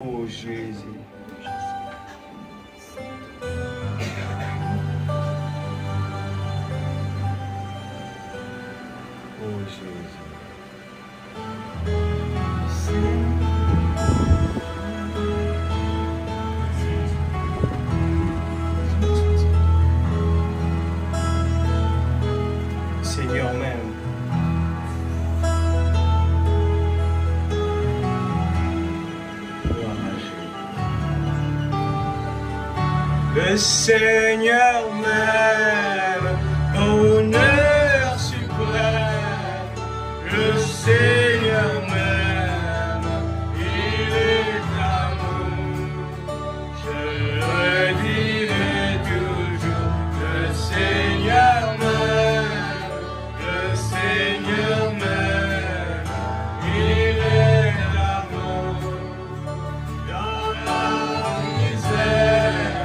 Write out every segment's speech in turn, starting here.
Oh Jésus. Oh Jésus. Seigneur même. Le Seigneur même, honneur suprême, le Seigneur même, il est amour. Je le dirai toujours, le Seigneur même, il est l'amour. Dans la misère,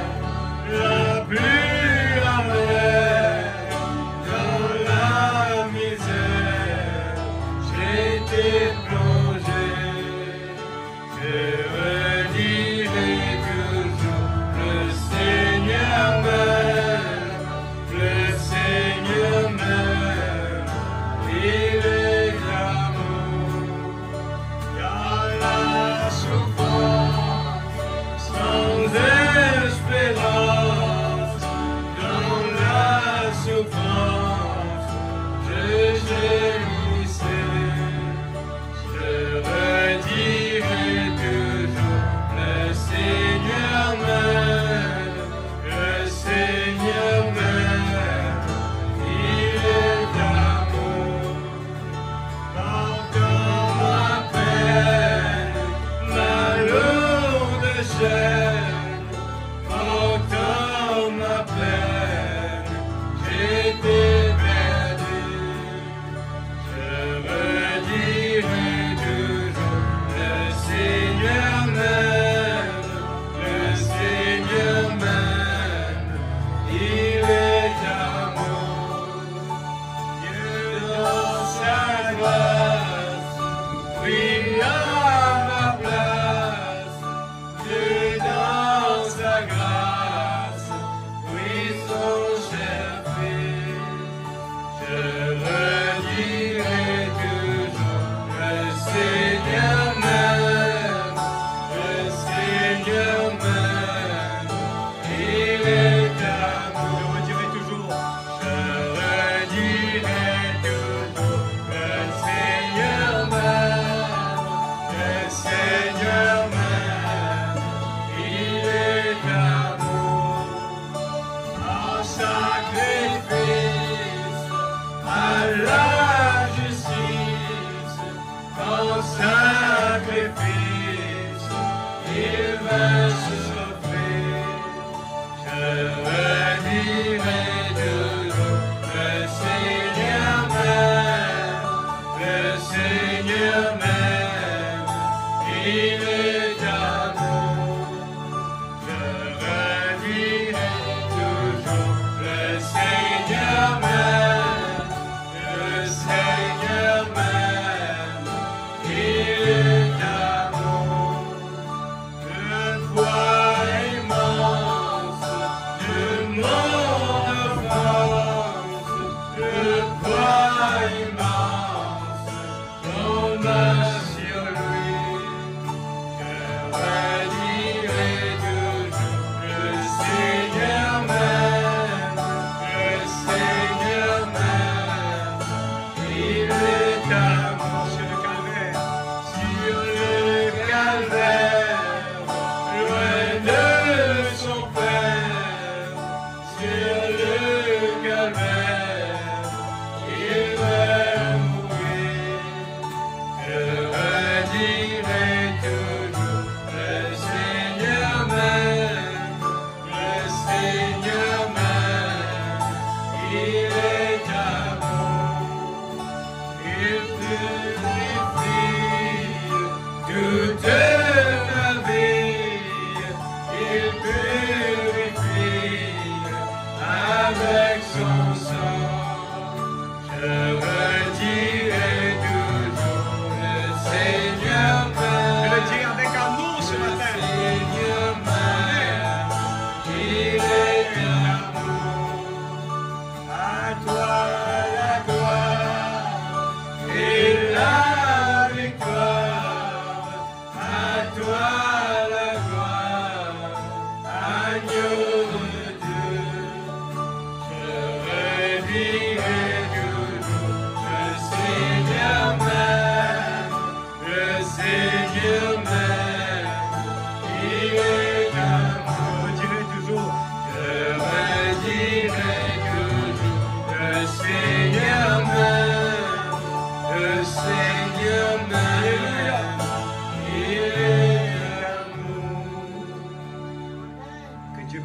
la plus amère,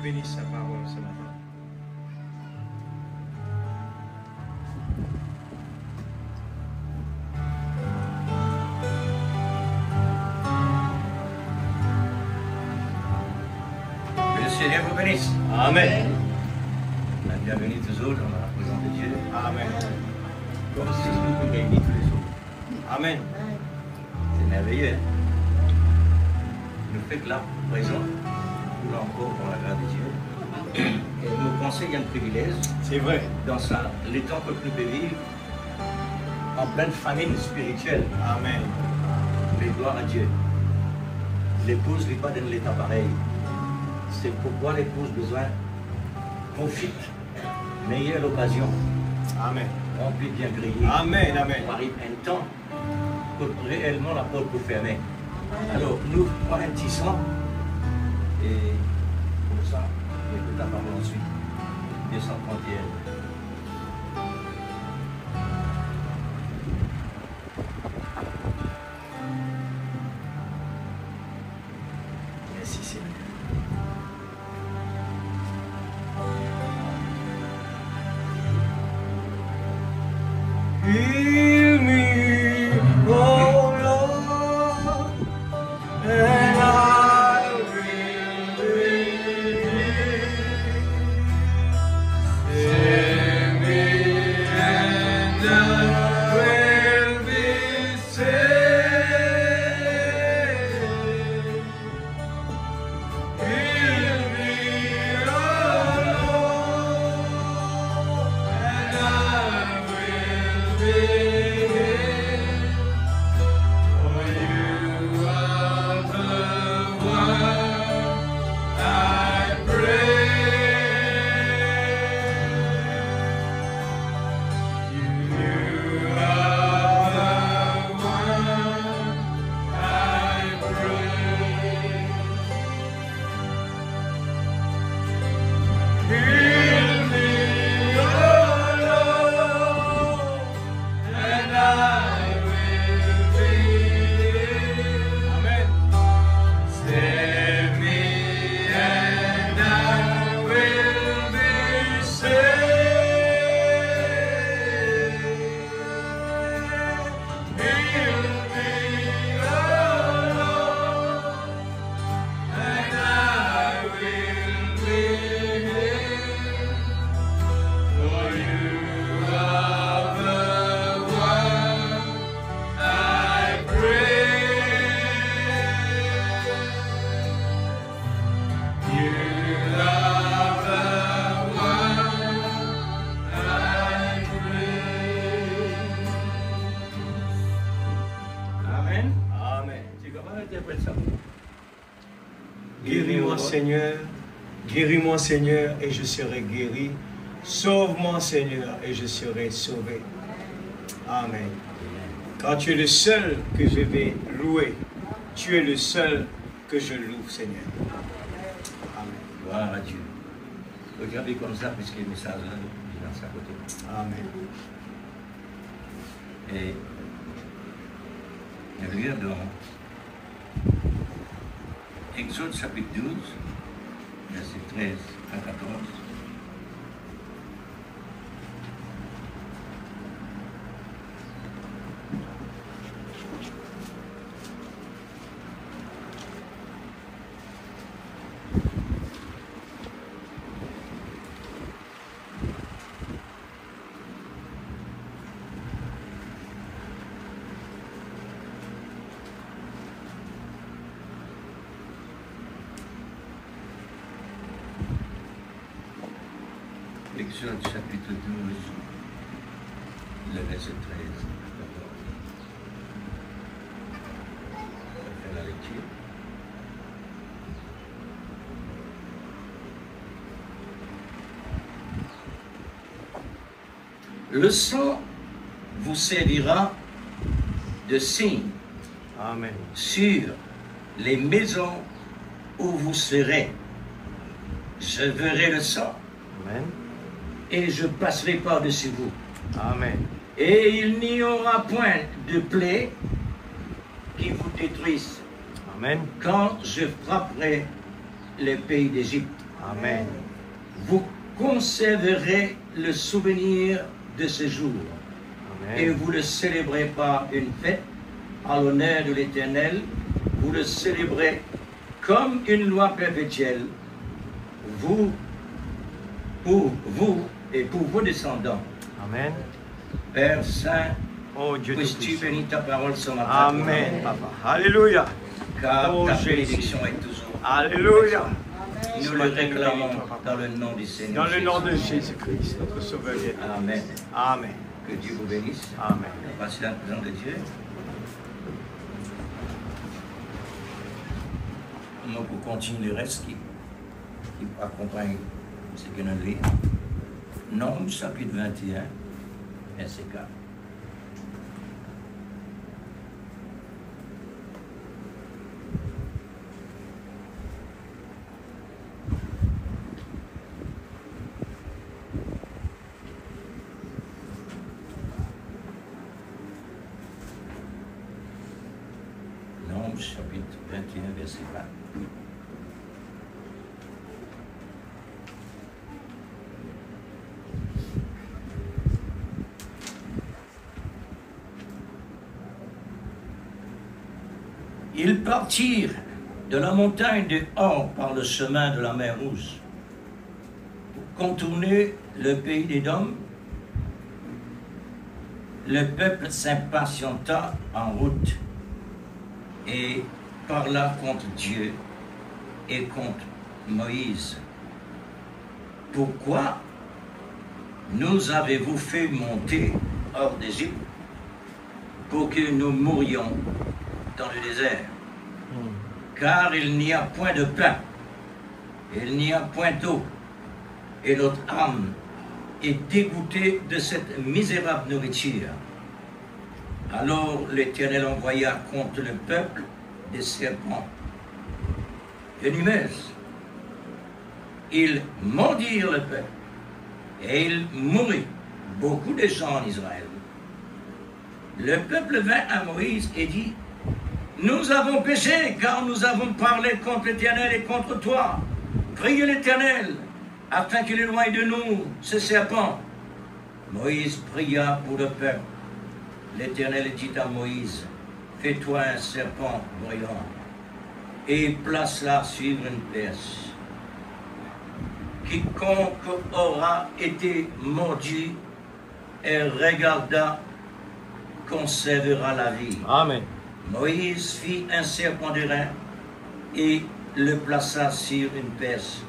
bénisse sa parole ce matin. Que le Seigneur vous bénisse. Amen. Bienvenue toujours dans la présence de Dieu. Amen. Comme si nous réunis tous les jours. Amen. C'est merveilleux. Hein? Nous fait que là, présent, nous encore dans la grâce de Dieu. Et nous conseille un privilège. C'est vrai. Dans les temps que nous pouvons vivre, en pleine famine spirituelle. Amen. Mais gloire à Dieu. L'épouse ne vit pas dans l'état pareil. C'est pourquoi l'épouse besoin profite. Meilleure occasion. Amen. Rempli bien grillé. Amen. Amen. On arrive un temps que réellement la porte pour fermer. Alors, nous prenons un petit sang et comme ça, écoute la parole ensuite. 231. Merci Seigneur. Heal me, oh Lord, and I will believe. Save me, and I will be saved. Heal me, oh Lord, and I will be healed. For you are the one I pray. You are the one I pray. Heal me, oh Lord, and I will be. Amen. Save me, and I will be saved. Heal me, oh Lord, and I will be healed. For you are the one I pray. You are the one I pray. Amen. Amen. Tu comment interprètes ça? Guéris-moi, Seigneur. Guéris-moi, Seigneur, et je serai guéri. Sauve-moi, Seigneur, et je serai sauvé. Amen. Car tu es le seul que je vais louer. Tu es le seul que je loue, Seigneur. Amen. Gloire à Dieu. Regardez comme ça, puisque le message là, il est dans sa côté. Amen. Et on regarde dans Exode chapitre 12, verset 13 à 14. Exode chapitre 12, le verset 13 à 14. On va faire la lecture. Le sang vous servira de signe Amen. sur les maisons où vous serez. Je verrai le sang Amen. et je passerai par-dessus vous. Amen. Et il n'y aura point de plaie qui vous détruise Amen. quand je frapperai les pays d'Égypte. Amen. Vous conserverez le souvenir de ce jour. Amen. Et vous le célébrez par une fête à l'honneur de l'Éternel. Vous le célébrez comme une loi perpétuelle, pour vous et pour vos descendants. Amen. Père Saint, Oh Dieu puisses-tu Tout-Puissant. bénir ta parole ce matin? Amen, Papa. Alléluia. Car Oh ta Jésus. bénédiction est toujours. Alléluia. Nous le réclamons dans le nom du Seigneur. Dans le nom de Jésus. Jésus-Christ, notre Sauveur. Amen. Amen. Que Dieu vous bénisse. Amen. Voici la présence de Dieu. Donc, on continue le reste qui accompagne ce que nous lisons. Nombres, chapitre 21, verset 4. Nombres, chapitre 21, verset 4. Ils partirent de la montagne de Hor par le chemin de la mer Rouge pour contourner le pays d'Édom. Le peuple s'impatienta en route et parla contre Dieu et contre Moïse. Pourquoi nous avez-vous fait monter hors d'Égypte pour que nous mourions dans le désert? Car il n'y a point de pain, il n'y a point d'eau, et notre âme est dégoûtée de cette misérable nourriture. Alors l'Éternel envoya contre le peuple des serpents venimeuses. Ils mordirent le peuple, et il mourut beaucoup de gens en Israël. Le peuple vint à Moïse et dit: nous avons péché, car nous avons parlé contre l'Éternel et contre toi. Priez l'Éternel, afin qu'il éloigne de nous ce serpent. Moïse pria pour le peuple. L'Éternel dit à Moïse: fais-toi un serpent brûlant, et place-la sur une perche. Quiconque aura été mordu et regarda conservera la vie. Amen. Moïse fit un serpent d'airain et le plaça sur une perche.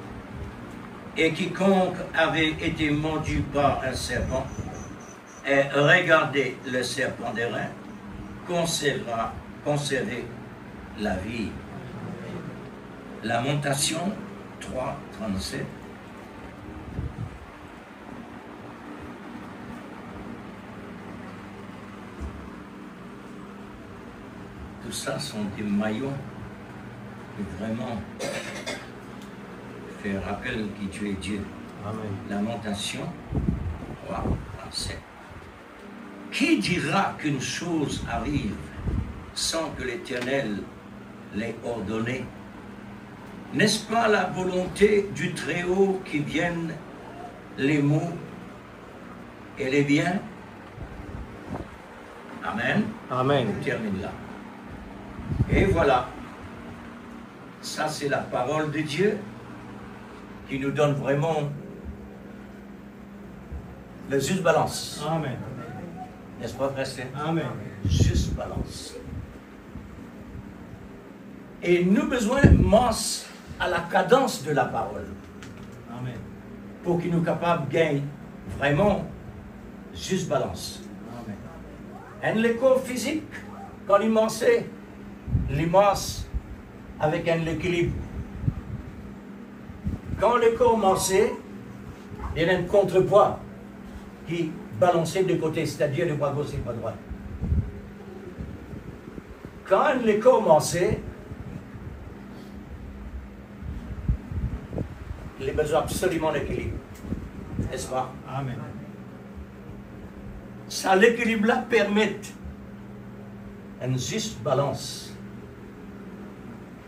Et quiconque avait été mordu par un serpent et regardait le serpent d'airain conserver la vie. Lamentation 3, 37. Tout ça sont des maillons qui vraiment fait rappel que tu es Dieu. Amen. Lamentation 3, 37. Qui dira qu'une chose arrive sans que l'Éternel l'ait ordonné? N'est-ce pas la volonté du Très-Haut qui viennent les maux et les biens? Amen. Amen. On termine là. Et voilà. Ça, c'est la parole de Dieu qui nous donne vraiment le juste balance. Amen. N'est-ce pas, frère? Amen. Juste balance. Et nous besoin marche à la cadence de la parole Amen. pour qu'il nous capable de gagner vraiment juste balance. Amen. Un écho physique, quand il mangeait, il mange avec un équilibre. Quand le corps marchait, il y a un contrepoids qui balançait de côté, c'est-à-dire de bras gauche et bras droit. Quand le corps marchait, il a besoin absolument d'équilibre. N'est-ce pas? Amen. Ça, l'équilibre-là permet une juste balance.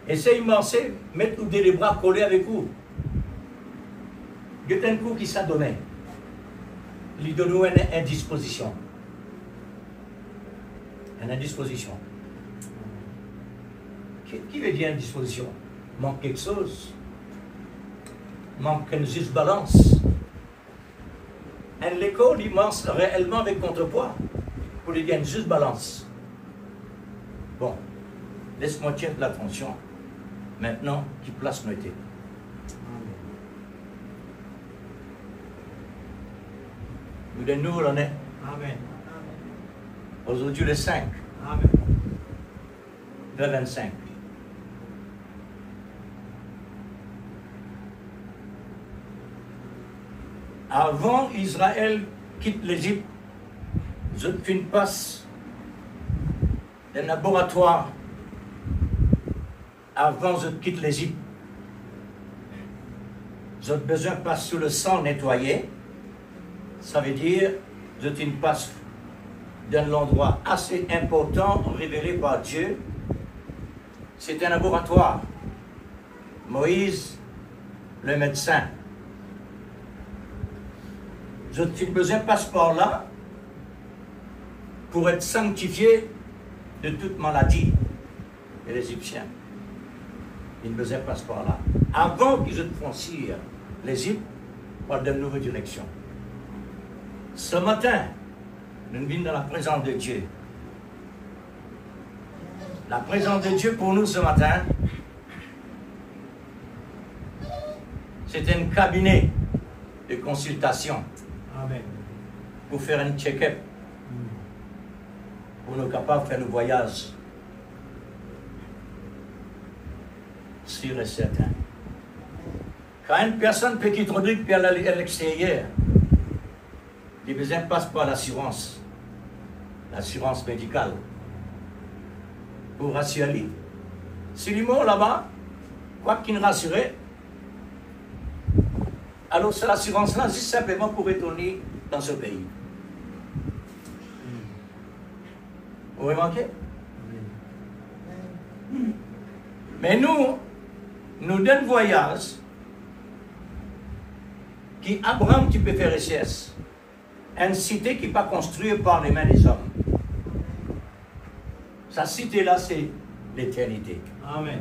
Essayez de marcher, mettre les bras collés avec vous. il y a un coup qui s'est donné. Il donne une indisposition. Une indisposition. Qui veut dire indisposition? Manque quelque chose. Manque une juste balance. Et l'école, il manque réellement avec contrepoids. Pour lui dire une juste balance. Bon, laisse-moi tirer de l'attention. Maintenant, qui place nos été. Nous de nous, on est. Amen. Aujourd'hui, le 5. Amen. Le 25. Avant Israël quitte l'Égypte, je fais une passe d'un laboratoire avant je quitte l'Égypte. J'ai besoin de passer sous le sang nettoyé. Ça veut dire je fais une passe d'un endroit assez important révélé par Dieu. C'est un laboratoire. Moïse, le médecin. Je n'ai besoin de passer par là pour être sanctifié de toute maladie. Et les Égyptiens, ils ne besoin de passer par là. Avant qu'ils ne franchissent l'Égypte par de nouvelles directions. Ce matin, nous venons dans la présence de Dieu. La présence de Dieu pour nous ce matin, c'est un cabinet de consultation. Amen. Pour faire un check-up, pour nous capables de faire le voyage sûr et certain. Quand une personne peut quitter puis aller à l'extérieur, il besoin passe par l'assurance médicale, pour rassurer. Si les mots là-bas, quoi qu'il ne rassurait, alors c'est l'assurance-là, juste simplement pour retourner dans ce pays. Vous remarquez? Mais nous d'un voyage qui Abraham qui peut faire recherche, une cité qui n'est pas construite par les mains des hommes. Sa cité-là, c'est l'éternité. Amen.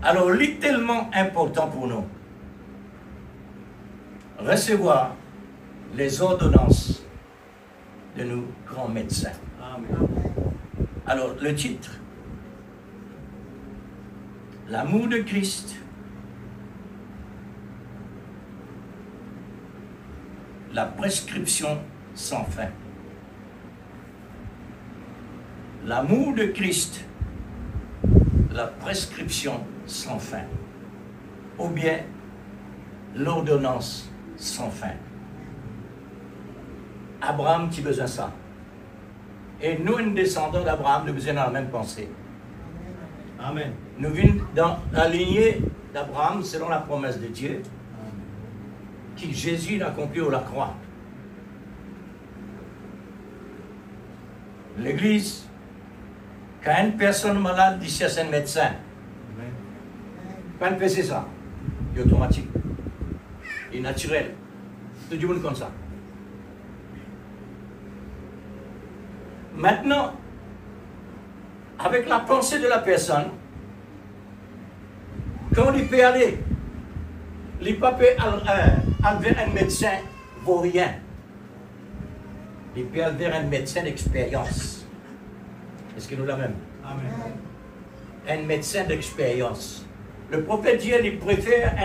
Alors, il est tellement important pour nous recevoir les ordonnances de nos grands médecins. Amen. Alors, le titre, l'amour de Christ, la prescription sans fin. L'amour de Christ, la prescription sans fin. Ou bien l'ordonnance sans fin. Abraham qui besoin de ça. Et nous, nous descendons d'Abraham, nous besoin dans la même pensée. Amen. Nous venons dans la lignée d'Abraham selon la promesse de Dieu qui Jésus l'a accompli à la croix. L'Église, quand une personne malade dit cherche un médecin, quand elle fait ça, c'est automatique, c'est naturel. Tout le monde comme ça. Maintenant, avec la pensée de la personne, quand il peut aller, il peut aller vers un médecin vaut rien. Il peut aller vers un médecin d'expérience. Est-ce que nous l'avons même? Amen. Un médecin d'expérience. Le prophète Dieu, il préfère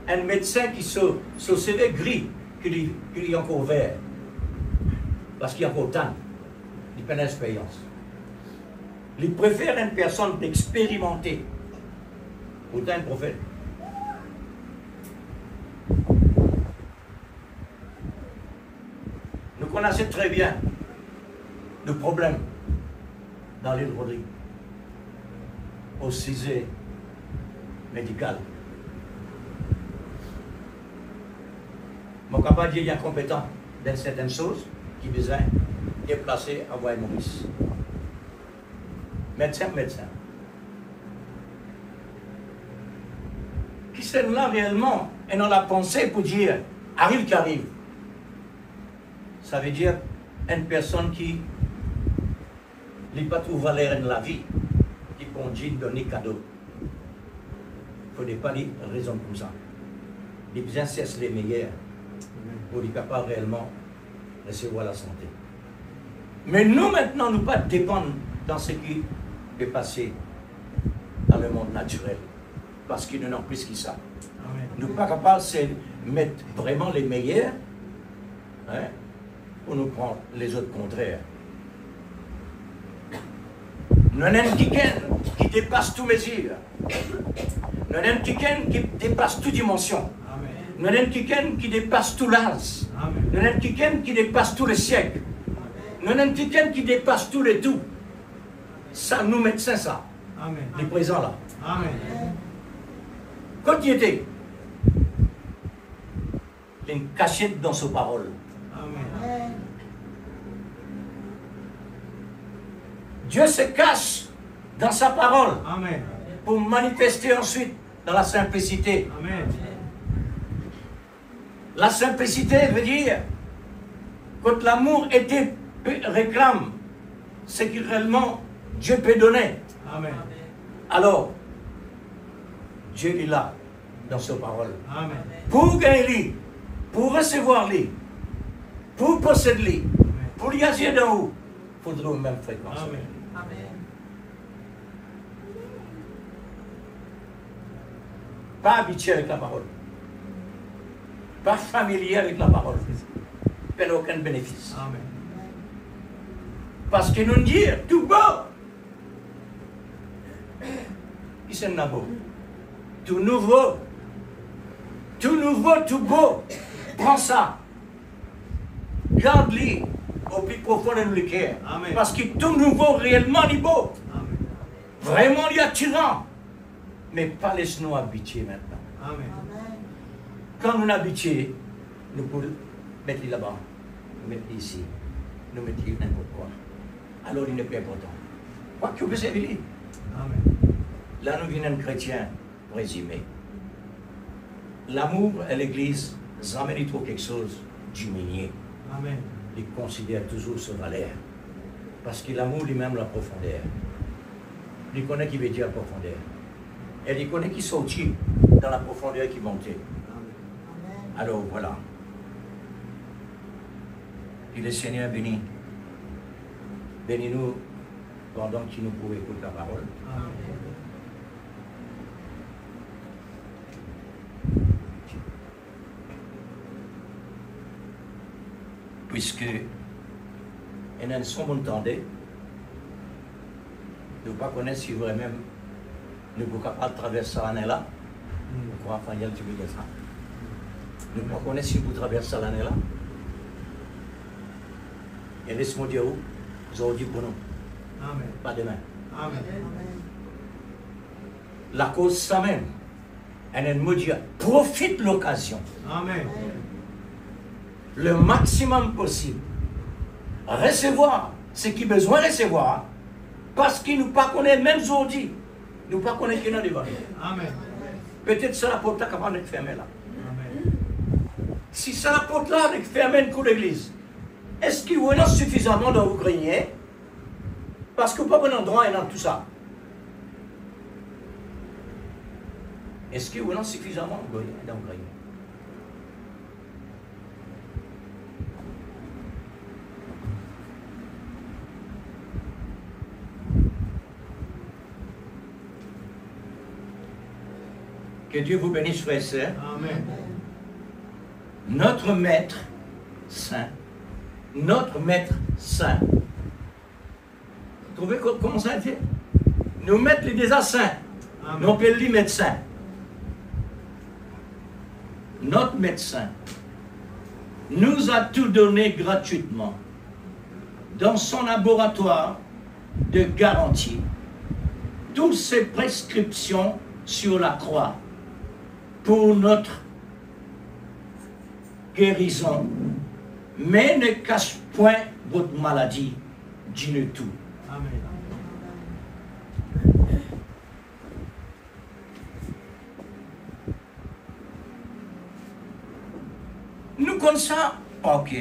un médecin qui se CV gris qu'il est encore vert. Parce qu'il y a encore temps. Il prend l'expérience. Il préfère une personne d'expérimentée. Pourtant un prophète. Nous connaissons très bien le problème dans l'île Rodrigue, au CISE médical. Mon capable dit qu'il est compétent dans certaines choses qui besoin déplacer à Bois-Maurice. Médecin. Qui sont là réellement et dans la pensée pour dire arrive qui arrive. Ça veut dire une personne qui n'est pas tout valeur de la vie, qui conduit donner cadeau. Il ne faut pas dire raison comme ça. Les besoins cessent les meilleurs pour les capables réellement recevoir la santé. Mais nous maintenant, nous ne pas dépendre dans ce qui peut passer dans le monde naturel. Parce qu'ils n'ont plus que ça. Nous ne sommes pas capables de mettre vraiment les meilleurs hein, pour nous prendre les autres contraires. Nous avons un ticket qui dépasse toutes mesures. Nous avons un ticket qui dépasse toute dimension. Nous avons un ticket qui dépasse tout l'âge. Nous avons un ticket qui dépasse tous les siècles. Nous avons un ticket qui dépasse tous les tout. Ça, nous médecins, ça. Amen. Les présents là. Amen. Quand il était, il y a une cachette dans ses paroles. Amen. Dieu se cache dans sa parole. Amen. Pour manifester ensuite dans la simplicité. Amen. La simplicité veut dire quand l'amour était réclame ce que réellement Dieu peut donner. Amen. Alors, Dieu est là dans sa parole. Amen. Pour gagner, pour recevoir lui, pour posséder lui, pour y agir d'en haut, il faudra aux mêmes fréquences. Amen. Pas habitué avec la parole. Pas familier avec la parole. Il n'y a aucun bénéfice. Amen. Parce que nous dire tout beau, il s'en a beau. Tout nouveau, tout beau. Prends ça. Garde-le au plus profond de notre cœur. Amen. Parce que tout nouveau, réellement, il est beau. Amen. Vraiment, il est attirant. Mais pas laisse-nous habituer maintenant. Amen. Quand nous habitués, nous pouvons mettre là-bas, mettre ici, nous mettre n'importe quoi. Alors il n'est plus important. Quoi que vous savez, Amen. là nous venons chrétiens, résumé. L'amour à l'église, jamais il trouve quelque chose d'humilié. Amen. Il considère toujours sa valeur. Parce que l'amour lui-même la profondeur. Il connaît qui veut dire la profondeur. Et il connaît qui sortit dans la profondeur qui montait. Alors voilà. Et le Seigneur bénit. Bénis-nous pendant qu'il nous pouvons écouter la parole. Amen. Puisque il y a un son entendait, nous ne pas connaître si vraiment nous ne pouvons pas traverser l'année là. Nous croyons enfin, il y a le tube de ça. Nous ne pouvons connaître si vous traversez l'année là. Et laisse-moi dire où, aujourd'hui pour nous, Amen. pas demain. Amen. La cause ça même, elle me dit, profite l'occasion, Amen. le maximum possible, recevoir ce qu'il a besoin de recevoir, parce qu'il nous pas connaît même aujourd'hui, nous pas connaît qu'il y a devant nous. Amen. Peut-être c'est la porte là capable d'être fermée là. Amen. Si c'est la porte là avec fermée une cour d'église, est-ce qu'il y en a suffisamment dans vos greniers? Parce que pas bon endroit et dans tout ça. Est-ce qu'il y en a suffisamment dans vos greniers? Que Dieu vous bénisse, frères et sœurs. Amen. Notre Maître Saint. Notre Maître Saint. Vous trouvez comment ça a été? Nous mettre les déjà saints. Nous appelons les médecins. Notre médecin nous a tout donné gratuitement dans son laboratoire de garantie. Toutes ses prescriptions sur la croix pour notre guérison, mais ne cache point votre maladie, dis-nous tout. Amen. comme ça, ok.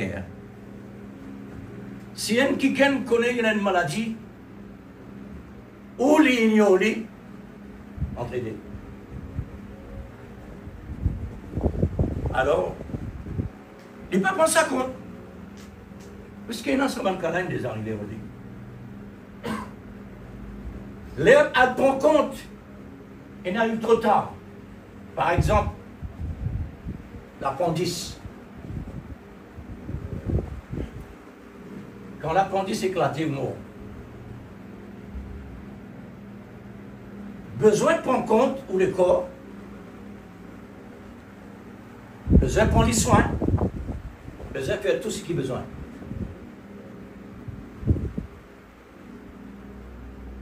Si un qui connaît une maladie, ou l'ignorer, entre les deux. Alors, il ne peut pas penser à quoi. Parce qu'il y a un ensemble de câlins des arrivés au lit. L'herbe, elle prend compte, elle arrive trop tard. Par exemple, l'appendice. Quand l'appendice éclate, il est mort. Besoin de prendre compte, ou le corps, besoin de prendre les soins, besoin de faire tout ce qu'il a besoin.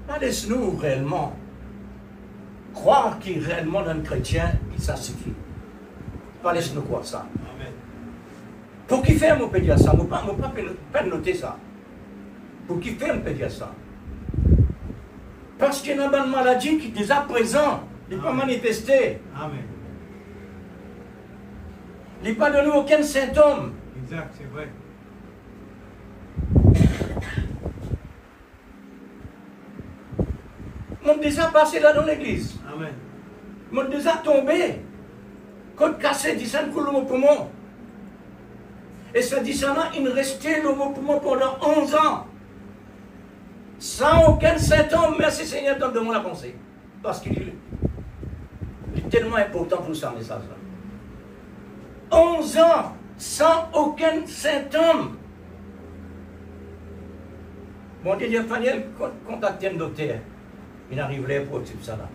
Pas laisse-nous réellement croire qu'il est réellement un chrétien, et ça suffit. Pas laisse-nous croire ça. Amen. Pour qui fait, on peut dire ça. On ne peut pas noter ça. Pour qui fait, on peut dire ça. Parce qu'il y a une maladie qui est déjà présente, il n'est pas manifesté. Amen. Il n'est pas donné aucun symptôme. Exact, c'est vrai. On a déjà passé là dans l'église. Amen. On a déjà tombé. Côte cassée, dit ça, coule le poumon. Et ça dit ça là, il restait le poumon pendant 11 ans. Sans aucun symptôme, merci Seigneur, donne-moi la pensée. Parce qu'il est tellement important pour ça, message-là. 11 ans, sans aucun symptôme. Bon, Dieu, Faniel, contactez un docteur. Il arriverait pour ça là.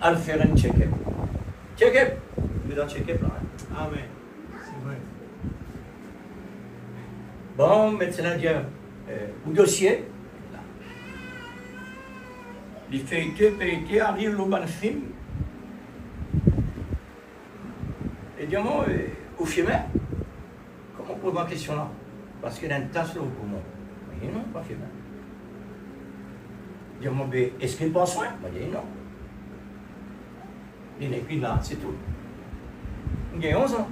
À le faire un check-up. Check-up. Il est dans le check-up là. Amen. C'est vrai. Bon, médecin dit, au dossier, là. Il fait arrive le bon film. Et dit, moi, au film, comment on pose ma question là? Parce qu'il y a une tache là au poumon. Il dit, non, pas film. Il dit, moi, est-ce qu'il prend soin? Il dit, non. Il n'est plus là, c'est tout. Il y a 11 ans.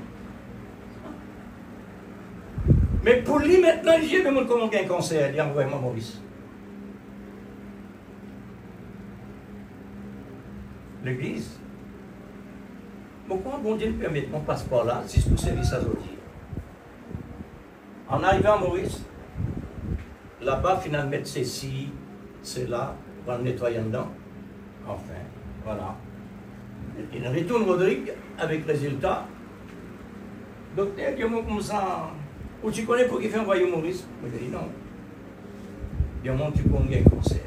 Mais pour lui, maintenant, je me demande comment il y a un cancer. Il dit, envoie-moi Maurice. L'église. Pourquoi bon Dieu permet mon passeport là, si je peux servir ça aujourd'hui? En arrivant à Maurice, là-bas, finalement, c'est ci, c'est là, on va le nettoyer dedans. Enfin, voilà. Il retourne Rodrigue avec résultat. Docteur, dis-moi comme ça. Ou tu connais pour qu'il fait envoyer Maurice? Je dis non. Dis-moi, tu connais un cancer.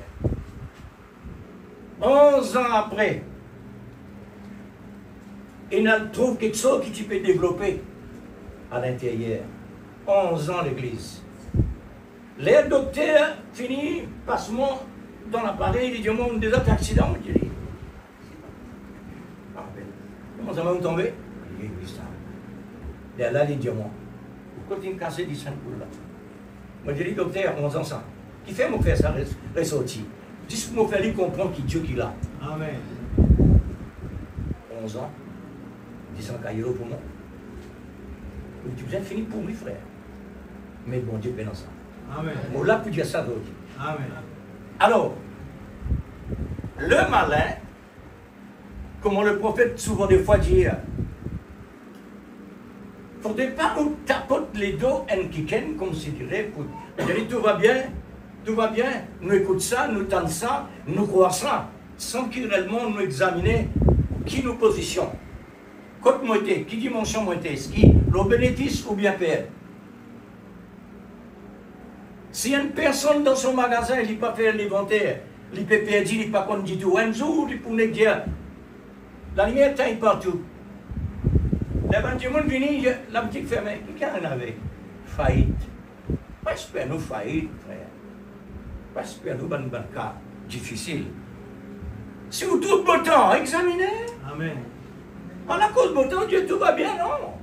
11 ans après, il trouve quelque chose qui tu peux développer à l'intérieur. 11 ans l'église. Les docteurs finissent, passement dans l'appareil, ils disent, on a des autres accidents. Je dis, comment ça va me tomber? Il dit, oui, ça. Et là, il dit, moi, pourquoi tu me casses 10 cents là? Moi, je dis, docteur, 11 ans ça. Qui fait me faire ça ressortir? Juste pour me faire lui comprendre qui Dieu qu'il a. Amen. 11 ans, 10 ans caillou pour moi. Tu viens de finir pour lui, frère. Mais bon Dieu, bénisse ça. Amen. On l'a pu dire ça d'autres. Amen. Alors, le malin, comme le prophète souvent des fois dit, il ne faudrait pas nous tapoter les dos en kiken, comme se dirait, pour dire tout va bien, nous écoutons ça, nous tentons ça, nous croyons ça, sans qu'il réellement nous examiner qui nous positionne. Côte moitié, qui dimension moitié, ce qui le bénéfice ou bien perd. Si une personne dans son magasin, il n'a pas fait l'inventaire, il peut perdre, il n'a pas qu'on dit tout, un jour, il peut dire, la lumière est partout. Les bâtiments viennent, la boutique fermée, qui en avait? Faillite. Pas espère nous faillite, frère. Pas espère nous dans un cas difficile. Si vous tout beau temps, examinez. Amen. À la cause beau temps, Dieu tout va bien, non?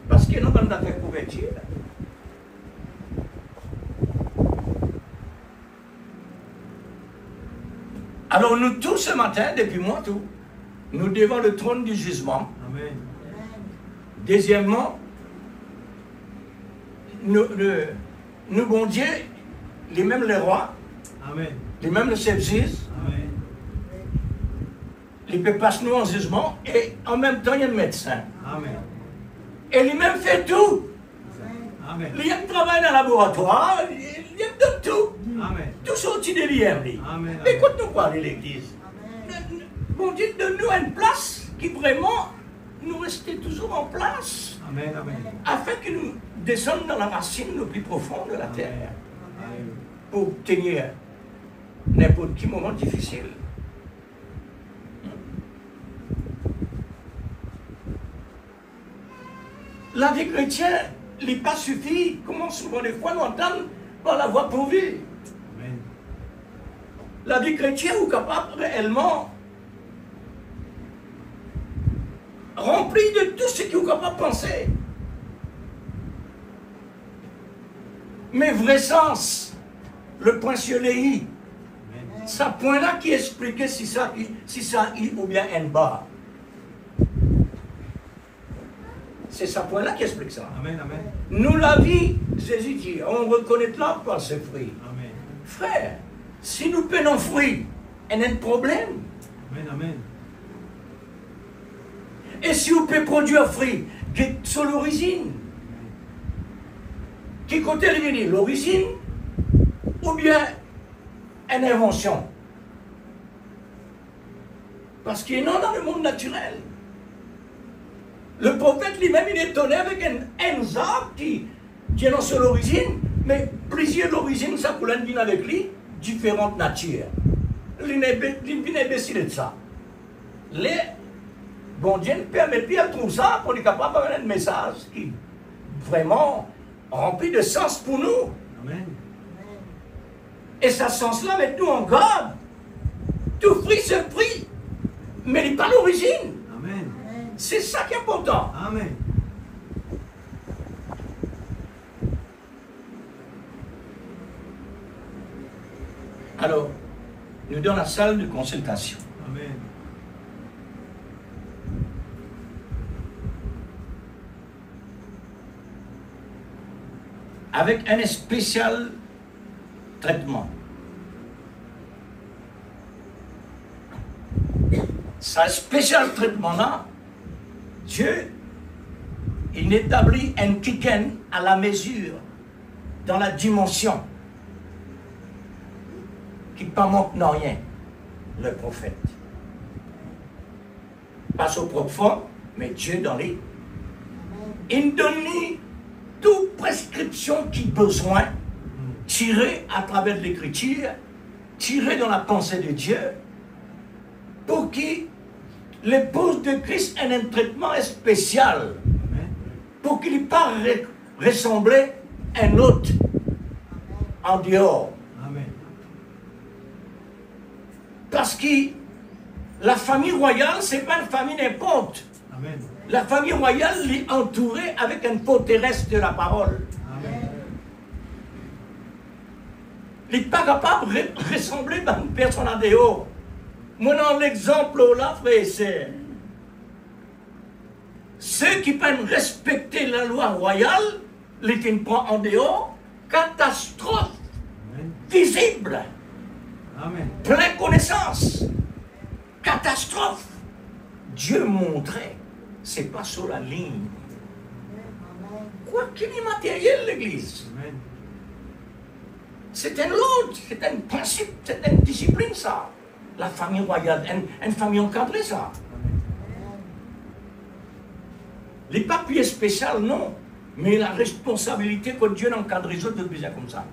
Parce qu'il y a une bonne affaire couverture. Alors nous tous ce matin, depuis moi tout, nous devons le trône du jugement. Amen. Deuxièmement, nous bon Dieu, les mêmes les rois, Amen. les mêmes les chefs juges, Amen. ils peuvent passer nous en jugement et en même temps il y a un médecin. Amen. Et lui-même fait tout. Amen. Il aime travailler dans le laboratoire, il aime de tout. Amen. Tout sorti de lui. Amen. Écoute-nous parler l'église. Bon Dieu, donne-nous une place qui vraiment nous reste toujours en place. Amen. Amen. Afin que nous descendions dans la racine le plus profond de la terre. Amen. Pour tenir n'importe quel moment difficile. La vie chrétienne n'est pas suffit, comment souvent des fois nous entendons par la voie pourvue. Amen. La vie chrétienne est capable réellement rempli de tout ce qu'il est capable de penser. Mais vrai sens, le point sur les i, c'est ce point-là qui explique si ça i ou bien n bar. C'est ce point-là qui explique ça. Amen. Amen. Nous, la vie, Jésus dit, on reconnaît l'arbre par ses fruits. Amen. Frère, si nous prenons fruits, il y a un problème. Amen. Amen. Et si vous pouvez produire fruit, qui est sur l'origine, qui côté l'origine, ou bien une invention. Parce qu'il est non dans le monde naturel. Le prophète lui-même, il est étonné avec un arbre qui est dans son origine, mais plusieurs d'origine, ça coule vient avec lui, différentes natures. Il n'est imbécile de ça. Les bon Dieu permet de trouver ça pour être capable d'avoir un message qui est vraiment rempli de sens pour nous. Amen. Et ce sens-là met nous en garde. Tout fruit se prie, mais il n'est pas l'origine. Amen. C'est ça qui est important. Amen. Alors, nous dans la salle de consultation. Amen. Avec un spécial traitement. Ce spécial traitement-là, Dieu, il établit un kiken à la mesure, dans la dimension, qui ne manque non rien, le prophète. Pas au propre fond, mais Dieu dans les. Il donne toute prescription qu'il a besoin, tirée à travers l'écriture, tirée dans la pensée de Dieu, pour que l'épouse de Christ ait un traitement spécial, pour qu'il ne pas ressembler à un autre en dehors. Amen. Parce que la famille royale, ce n'est pas une famille n'importe. Amen. La famille royale est entourée avec une forteresse de la parole. Amen. Il n'est pas capable de ressembler à une personne en dehors. Moi, dans l'exemple là, frère et sœur, ceux qui peuvent respecter la loi royale, les qui prennent en dehors, catastrophe Amen. visible, Amen. plein connaissance, catastrophe. Dieu montrait, c'est pas sur la ligne. Quoi qu'il y ait matériel, l'église. Amen. C'est un lot, c'est un principe, c'est une discipline, ça. La famille royale, une famille encadrée, ça. Les papiers spéciaux, non. Mais la responsabilité que Dieu encadre les autres de bien comme ça.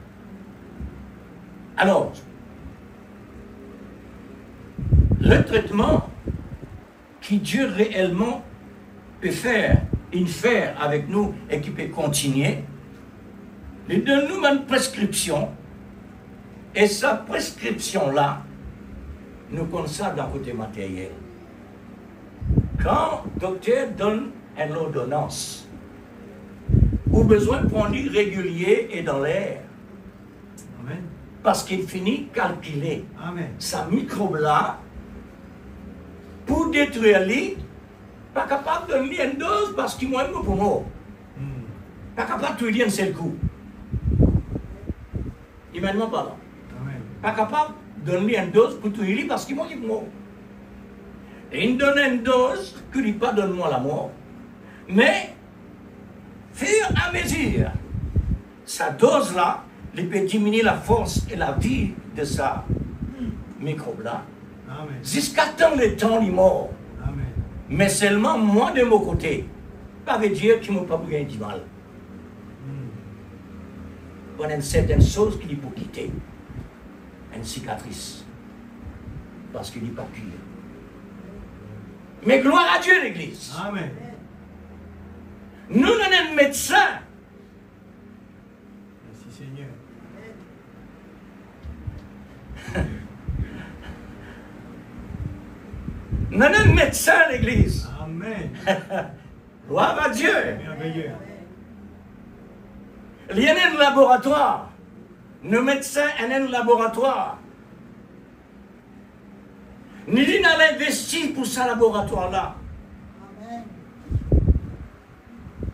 Alors, le traitement qui Dieu réellement peut faire, avec nous et qui peut continuer, il donne nous une prescription. Et sa prescription-là, nous connaissons ça d'un côté matériel. Quand le docteur donne une ordonnance, ou besoin de prendre régulier et dans l'air, Amen. parce qu'il finit calculer Amen. sa microbe-là pour détruire lui, pas capable de donner une dose parce qu'il m'a pour moi. Pas capable de tout dire un seul coup. Humainement parlant. Pas capable de donner une dose pour tout dire parce qu'il m'a dit mort. Et il donne une dose que lui pas donne-moi la mort. Mais, fur et à mesure, sa dose-là, il peut diminuer la force et la vie de sa microbe-là. Jusqu'à temps le temps, il est mort. Amen. Mais seulement moi de mon côté. Pas veut dire qu'il ne m'a pas pris du mal. Il y a une certaine chose qu'il faut quitter. Une cicatrice. Parce qu'il n'est pas pire. Mais gloire à Dieu, l'Église. Amen. Nous sommes un médecin. Merci Seigneur. Nous sommes un médecin, l'Église. Amen. Gloire à Dieu. Merveilleux. Il y a un laboratoire. Nos médecins ont un laboratoire. Nous avons investi pour ce laboratoire-là.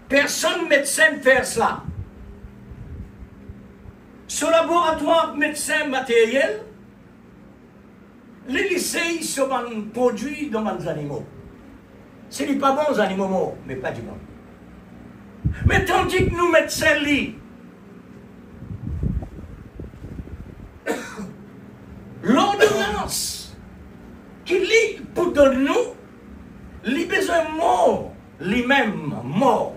Personne médecin ne fait ça. Ce laboratoire médecin matériel, les lycées sont produits dans les animaux. Ce n'est pas bon les animaux morts, mais pas du bon. Mais tandis que nous médecins lisons, l'ordonnance qui lit pour donner nous, les besoins morts, les mêmes morts,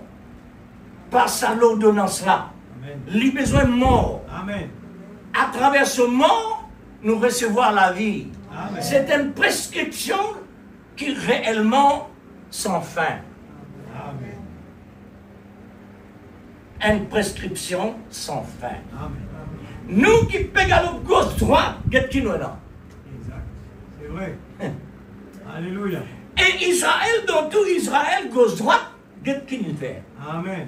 par sa l'ordonnance-là, les besoins morts. Amen. À travers ce mort, nous recevons la vie. Amen. C'est une prescription qui réellement sans fin. Amen. Une prescription sans fin. Amen. Nous qui pégons gauche droite, qu'est-ce qui nous est là? Exact. C'est vrai. Alléluia. Et Israël, dans tout Israël, gauche droite, qu'est-ce qu'il fait? Amen.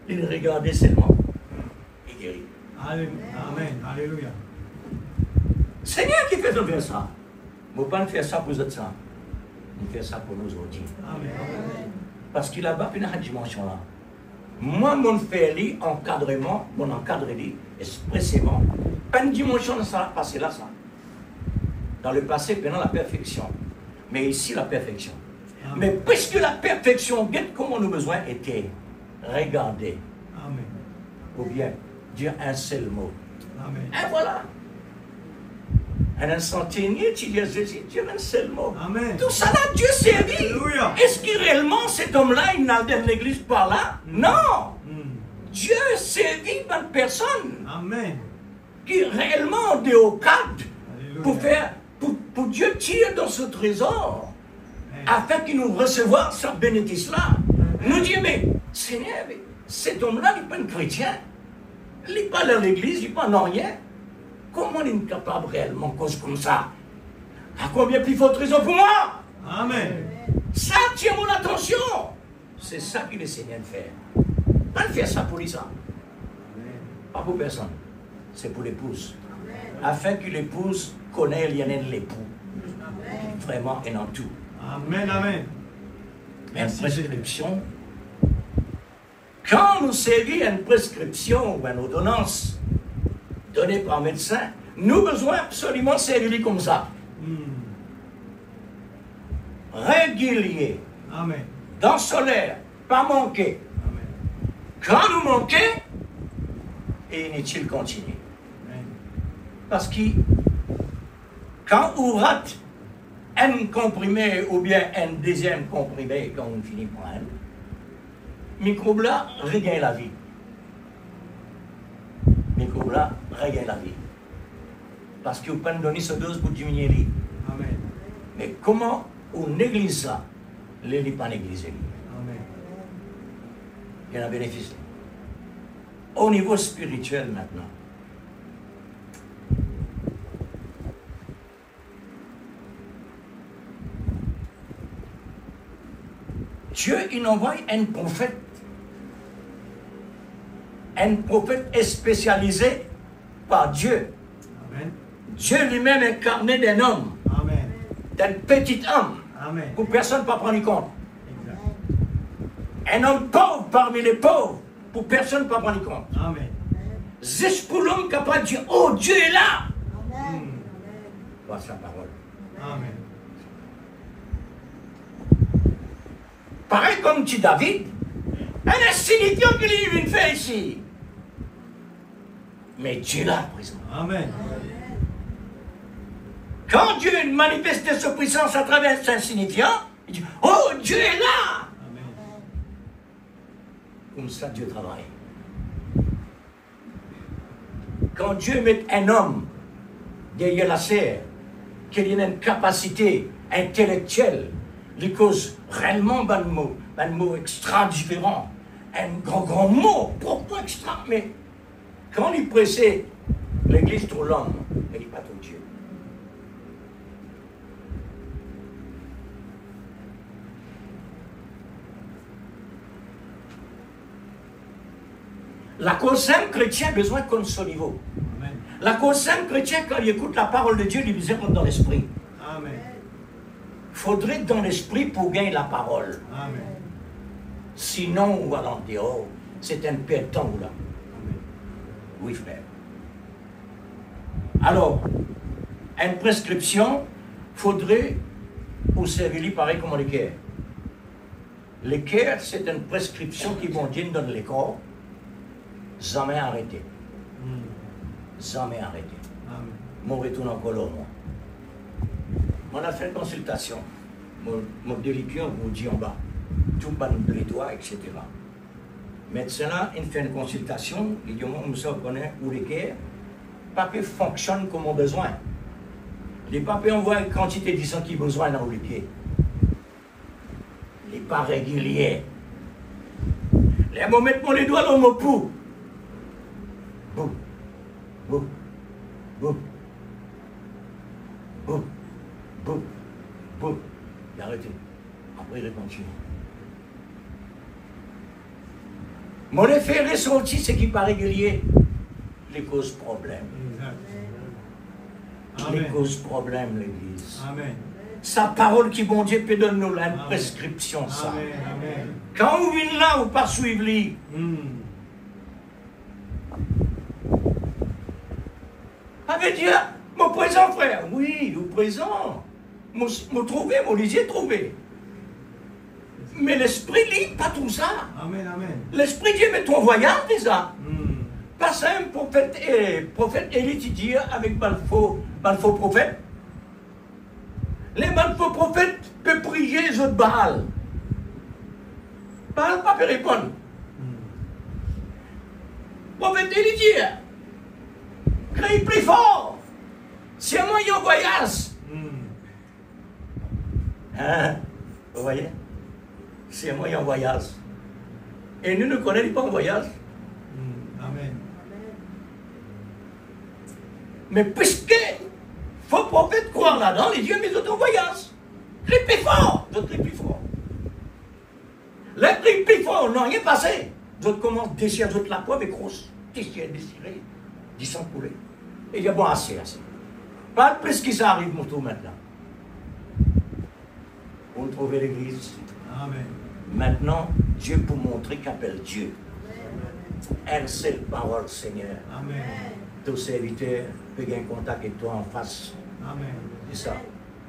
Il regardait seulement. Il guérit. Amen. Alléluia. Seigneur qui fait ça. Je ne peux pas faire ça pour vous ça. Il fait ça pour nous aujourd'hui. Amen. Parce qu'il a pas une dimension là. Moi, mon fait encadrement, mon encadre expressément. Pas une dimension de ça, passé là, ça. Dans le passé, pendant la perfection. Mais ici, la perfection. Amen. Mais puisque la perfection, guette comment nos besoins étaient. Regardez. Amen. Ou bien dire un seul mot. Amen. Et voilà. Un instantané, tu dis Jésus, dire un seul mot. Amen. Tout ça là, Dieu servit. Alléluia. Est-ce que réellement cet homme-là, il n'a dans l'église par là? Non. Dieu servit une personne Amen. qui réellement est au cadre Alléluia. pour faire, pour Dieu tirer dans ce trésor afin qu'il nous recevoir ce bénéfice-là. Nous dit, mais Seigneur, mais cet homme-là n'est pas un chrétien. Il n'est pas dans l'église, il n'est pas dans rien. Comment il est capable réellement de cause comme ça? À combien plus forte raison pour moi? Amen. Ça tient mon attention. C'est ça que le Seigneur fait. Pas de faire ça pour lui, ça. Pas pour personne. C'est pour l'épouse. Afin que l'épouse connaisse l'époux. Vraiment et dans tout. Amen. Amen. Mais une prescription, quand nous servions une prescription ou une ordonnance donnée par un médecin, nous avons besoin absolument servir comme ça. Régulier. Amen. Dans solaire, pas manquer. Amen. Quand nous manquons, et inutile continuer. Amen. Parce que quand on rate un comprimé ou bien un deuxième comprimé, quand on finit par un, microbe-là regagne la vie. Microbe-là regagne la vie. Parce qu'on peut donner cette dose pour diminuer lui. Amen. Mais comment on néglige ça? Les n'est pas négligé. Amen. Il y a un bénéfice. Au niveau spirituel maintenant. Dieu, il envoie un prophète spécialisé par Dieu. Amen. Dieu lui-même incarné d'un homme, Amen. d'un petit homme, Amen. que personne ne peut prendre compte. Exact. Un homme pauvre parmi les pauvres, pour personne ne peut prendre compte. Amen. Juste pour l'homme capable de dire, oh, Dieu est là. Voilà sa parole. Amen. Pareil comme dit David, un insignifiant qu'il est venu faire ici. Mais Dieu est là, présent. Amen. Quand Dieu manifeste sa puissance à travers cet insignifiant, il dit, oh, Dieu est là. Amen. Comme ça, Dieu travaille. Quand Dieu met un homme derrière la serre, qu'il a une capacité intellectuelle, il cause réellement un mot extra différent, un grand mot, pourquoi extra, mais quand il pressait l'église pour l'homme, elle n'est pas pour Dieu. La cause simple chrétien a besoin qu'on soit au niveau. Amen. La cause simple chrétien, quand il écoute la parole de Dieu, il lui comme dans l'esprit. Amen. Il faudrait être dans l'esprit pour gagner la parole. Amen. Sinon, on va en dehors. C'est un peu de temps là. Amen. Oui, frère. Alors, une prescription, faudrait pour servir pareil comme l'équerre. L'équerre, c'est une prescription qui vont dire dans les corps. Jamais arrêté. Jamais arrêté. Amen. Mon retourne encore là, moi. On a fait une consultation. Mon délicat vous dit en bas. Tout bas de les doigts, etc. Médecin là, il fait une consultation. Il dit, on me connaît où les guerres. Papier fonctionne comme on a besoin. Les papiers envoient une quantité de sang qui a besoin dans les pieds. Il n'est pas régulier. Les moments mettre les doigts dans mon pouls. Boum, boum, boum, boum, boum, boum. Il a arrêté. Après, il continue. Mon effet ressenti, c'est qu'il n'est pas régulier. Les causes problèmes. Exact. Les Amen. causes problèmes, l'Église. Amen. Sa parole qui, bon Dieu, peut donner nous la prescription, ça. Amen. Amen. Quand vous venez là, vous pas suivre lui. Avec Dieu, mon présent frère, oui, vous présent. Mon trouvé, mon lisier trouvé. Mais l'esprit lit pas tout ça. Amen. Amen. L'esprit Dieu met ton voyage déjà. Pas simple prophète Élie qui dit avec faux prophète. Les faux prophètes peuvent prier les autres Baal. Baal pas peut répondre. Prophète Élie dit, crie plus fort. C'est moi qui en voyage. Hein? Vous voyez? C'est moi qui en voyage. Et nous ne connaissons pas en voyage. Amen. Mais puisque faux prophète croire là-dedans, les dieux mais d'autres en voyage. Crie plus fort. D'autres crient plus fort. Les cris plus fort n'ont rien passé. D'autres commencent à déchirer d'autres la peau avec grosse. Déchirer, du sang coulé. Et il y a bon assez. Pas plus que ça arrive, mon tour maintenant. Pour trouver l'église. Amen. Maintenant, Dieu pour montrer qu'appelle Dieu. Elle, c'est la parole, Seigneur. Amen. Ton serviteur peut gagner contact avec toi en face. Amen. C'est ça.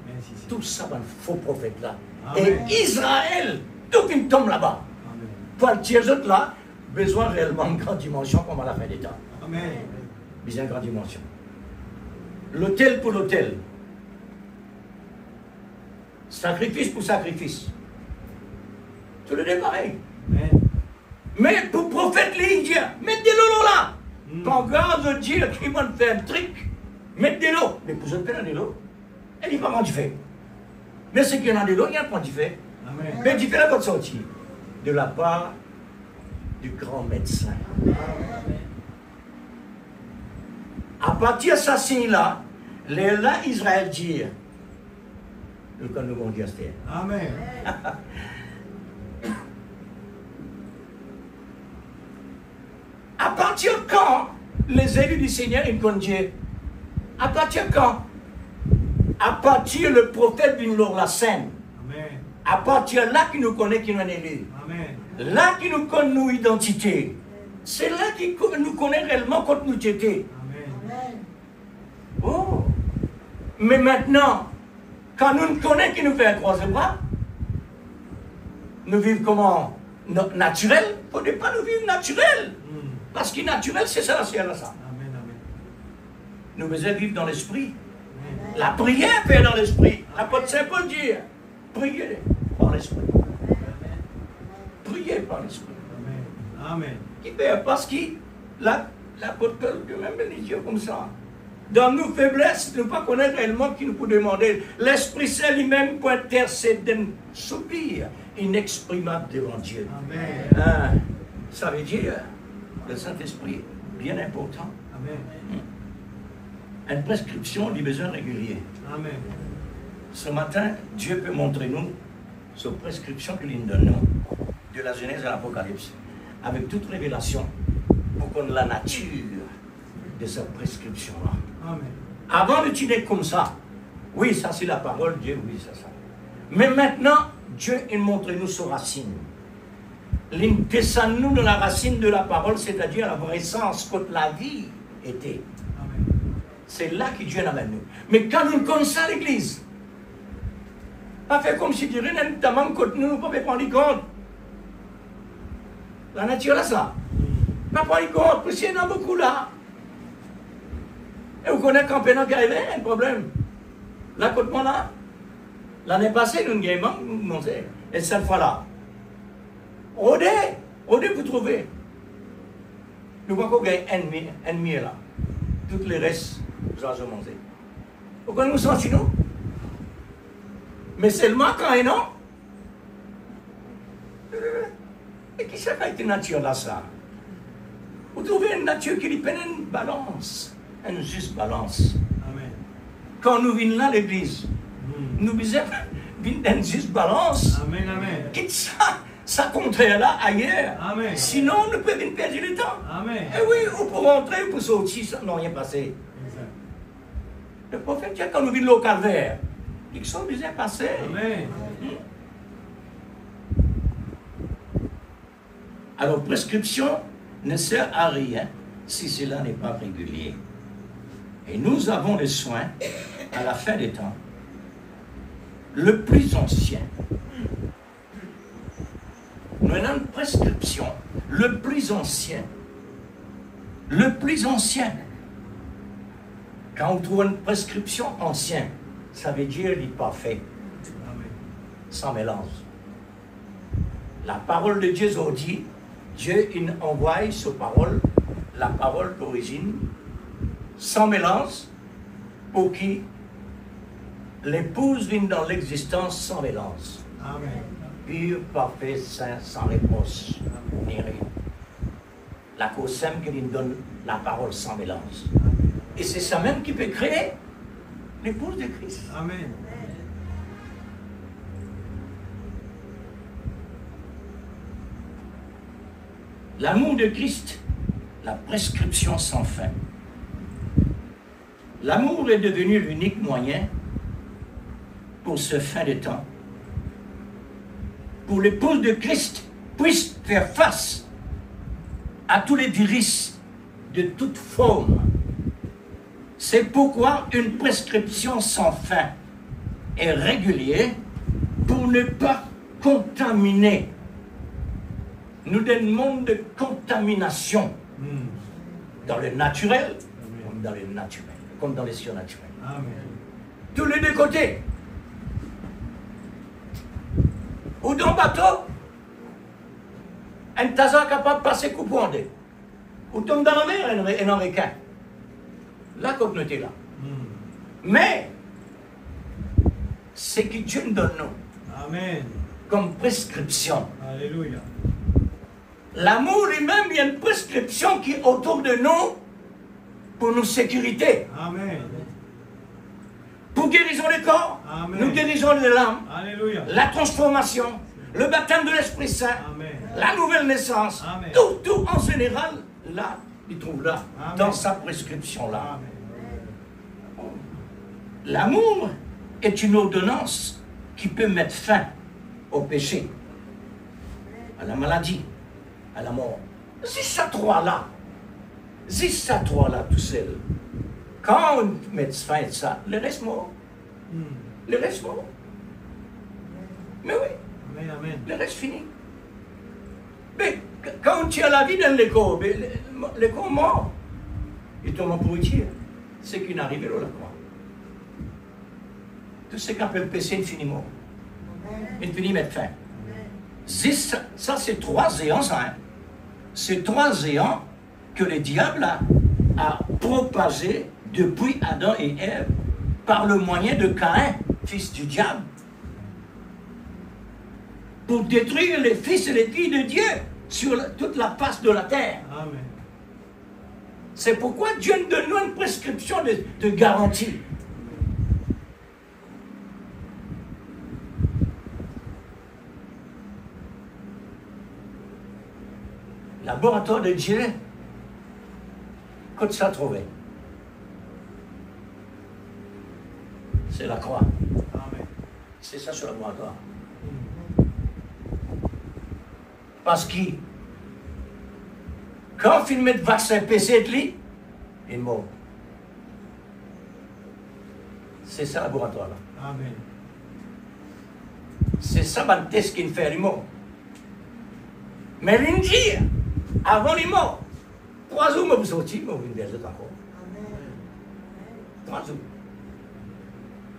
Merci. Seigneur. Tout ça, un faux prophète là. Amen. Et Israël, tout une tombe là-bas. Amen. Pour le tiers autres là, besoin réellement de grande dimension comme à la fin des temps. Amen. Besoin de grande dimension. L'autel pour l'autel. Sacrifice pour sacrifice. Tout le monde pareil. Amen. Mais pour prophète l'Indien, mettez de l'eau là. Quand garde dire qu'il m'a fait un truc, mettez de l'eau. Mais pour autres, de l'eau. Elle dit pas comment tu fais. Mais ce qu'il y en a de l'eau, il y a comment tu fais. Amen. Mais tu fais la bonne sortie. De la part du grand médecin. À partir de ça signe-là, là, Israël dit, nous connaissons bon Dieu. Amen. À partir de quand les élus du Seigneur ils connaissent Dieu? À partir de quand? À partir le prophète d'une lors la scène. Amen. À partir de là qu'il nous connaît qui nous est élu. Là qu'il nous connaît nos identités. C'est là qu'il nous connaît réellement quand nous étions. Oh. Mais maintenant, quand nous nous connaissons qui nous fait un croiser bras, nous vivons comment? Naturel? Il ne faut pas nous vivre naturel. Parce que naturel, c'est ça, c'est ça. Nous devons vivre dans l'esprit. La prière fait dans l'esprit. L'apôtre Saint Paul dit, priez par l'esprit. Priez par l'esprit. Amen. Parce que l'apôtre Paul lui-même dit comme ça. Dans nos faiblesses, nous ne pas connaître réellement qui nous peut demander. L'Esprit Saint lui-même peut intercéder d'un soupir inexprimable devant Dieu. Amen. Ça veut dire, le Saint-Esprit, bien important. Amen. Une prescription du besoin régulier. Amen. Ce matin, Dieu peut montrer nous sa prescription qu'il nous donne de la Genèse à l'Apocalypse, avec toute révélation, pour qu'on ait la nature de cette prescription-là. Amen. Avant de tuer comme ça, oui, ça c'est la parole de Dieu, oui, c'est ça. Mais maintenant, Dieu, il montre nous sa racine. Il descend nous dans la racine de la parole, c'est-à-dire la vraie essence, que la vie était. C'est là que Dieu l'amène nous. Mais quand nous connaissons l'Église, pas fait comme si Dieu notamment quand nous ne pouvons pas prendre compte. La nature là ça. Pas prendre compte, parce qu'il y en a beaucoup là. Et vous connaissez quand Pénan qui arrive, un problème. Là, côté-moi là, l'année passée, nous avons gagné, et cette fois-là, Odé, vous trouvez. Nous voyons qu'on gagne ennemi là. Toutes les restes, vous avez mangé. Pourquoi nous sentons nous? Mais seulement quand il non. Et qui ça fait une nature là ça? Vous trouvez une nature qui lui peine une balance. Une juste balance. Amen. Quand nous venons là, l'église, nous venons d'une juste balance. Amen, amen. Quitte ça contraire là, ailleurs. Amen. Sinon, nous pouvons venir perdre le temps. Amen. Et oui, ou pour rentrer, ou pour sortir, ça n'a rien passé. Exact. Le prophète, quand nous venons au calvaire, il sont bien passés. Amen. Alors, prescription ne sert à rien si cela n'est pas régulier. Et nous avons le soin, à la fin des temps, le plus ancien. Nous avons une prescription, le plus ancien. Le plus ancien. Quand on trouve une prescription ancienne, ça veut dire qu'il n'est pas fait. Sans mélange. La parole de Dieu a dit, Dieu il envoie sa parole, la parole d'origine, sans mélange, pour que l'épouse vienne dans l'existence sans mélange. Amen. Pur, parfait, saint, sans réponse, ni rien. La cause même qui nous donne la parole sans mélange. Et c'est ça même qui peut créer l'épouse de Christ. Amen. L'amour de Christ, la prescription sans fin. L'amour est devenu l'unique moyen pour ce fin de temps. Pour l'épouse de Christ puisse faire face à tous les vices de toute forme. C'est pourquoi une prescription sans fin est régulière pour ne pas contaminer. Nous demandons de contamination dans le naturel comme dans le naturel, comme dans les surnaturels. Amen. Tous les deux côtés. Ou dans le bateau, un taza capable de passer coup pour andé. Ou tombe dans la mer, un requin. La communauté là. Mais, c'est que Dieu nous donne nous. Amen. Comme prescription. Alléluia. L'amour lui-même, il y a une prescription qui est autour de nous pour nos sécurités. Amen. Pour guérison du corps, Amen. nous guérisons de l'âme, Alléluia. la transformation, le baptême de l'Esprit Saint, Amen. la nouvelle naissance, Amen. tout en général, là, il trouve là, Amen. dans sa prescription-là. Amen. L'amour est une ordonnance qui peut mettre fin au péché, à la maladie, à la mort. Juste à trois-là, tout seul. Quand on met fin à ça, le reste mort. Le reste mort. Mais oui. Amen, amen. Le reste fini. Mais quand tu as la vie dans le corps mort, il tombe en pourriture. C'est qui n'arrive pas à la croix. Tout ce qu'on appelle le péché, il finit mort. Il finit mettre fin. Ça, c'est 3 géants, ça. Hein. C'est 3 géants que le diable a propagés depuis Adam et Ève par le moyen de Caïn, fils du diable, pour détruire les fils et les filles de Dieu sur toute la face de la terre. Amen. C'est pourquoi Dieu nous donne une prescription de garantie. Laboratoire de Dieu, quand ça trouvé, c'est la croix. Amen. C'est ça sur le laboratoire. Parce que quand il met le vaccin PC de lui, il est mort. C'est ça le laboratoire là. Amen. C'est ça le test qu'il fait, il est mort. Mais l'indier, avant il est mort. 3 jours, vous sortez, vous venez des autres encore. 3 jours.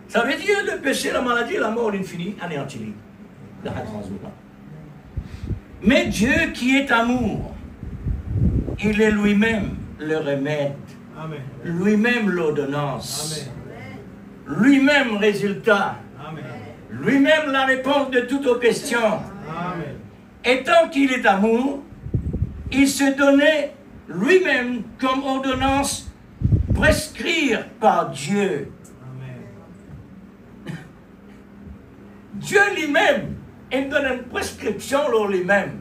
Ça veut dire le péché, la maladie, la mort, l'infini, anéanti. Dans les 3 jours là. Mais Dieu qui est amour, il est lui-même le remède, Amen. lui-même l'ordonnance, Amen. lui-même résultat, Amen. lui-même la réponse de toutes aux questions. Amen. Et tant qu'il est amour, il se donnait lui-même comme ordonnance prescrire par Dieu. Amen. Dieu lui-même, il donne une prescription pour lui-même.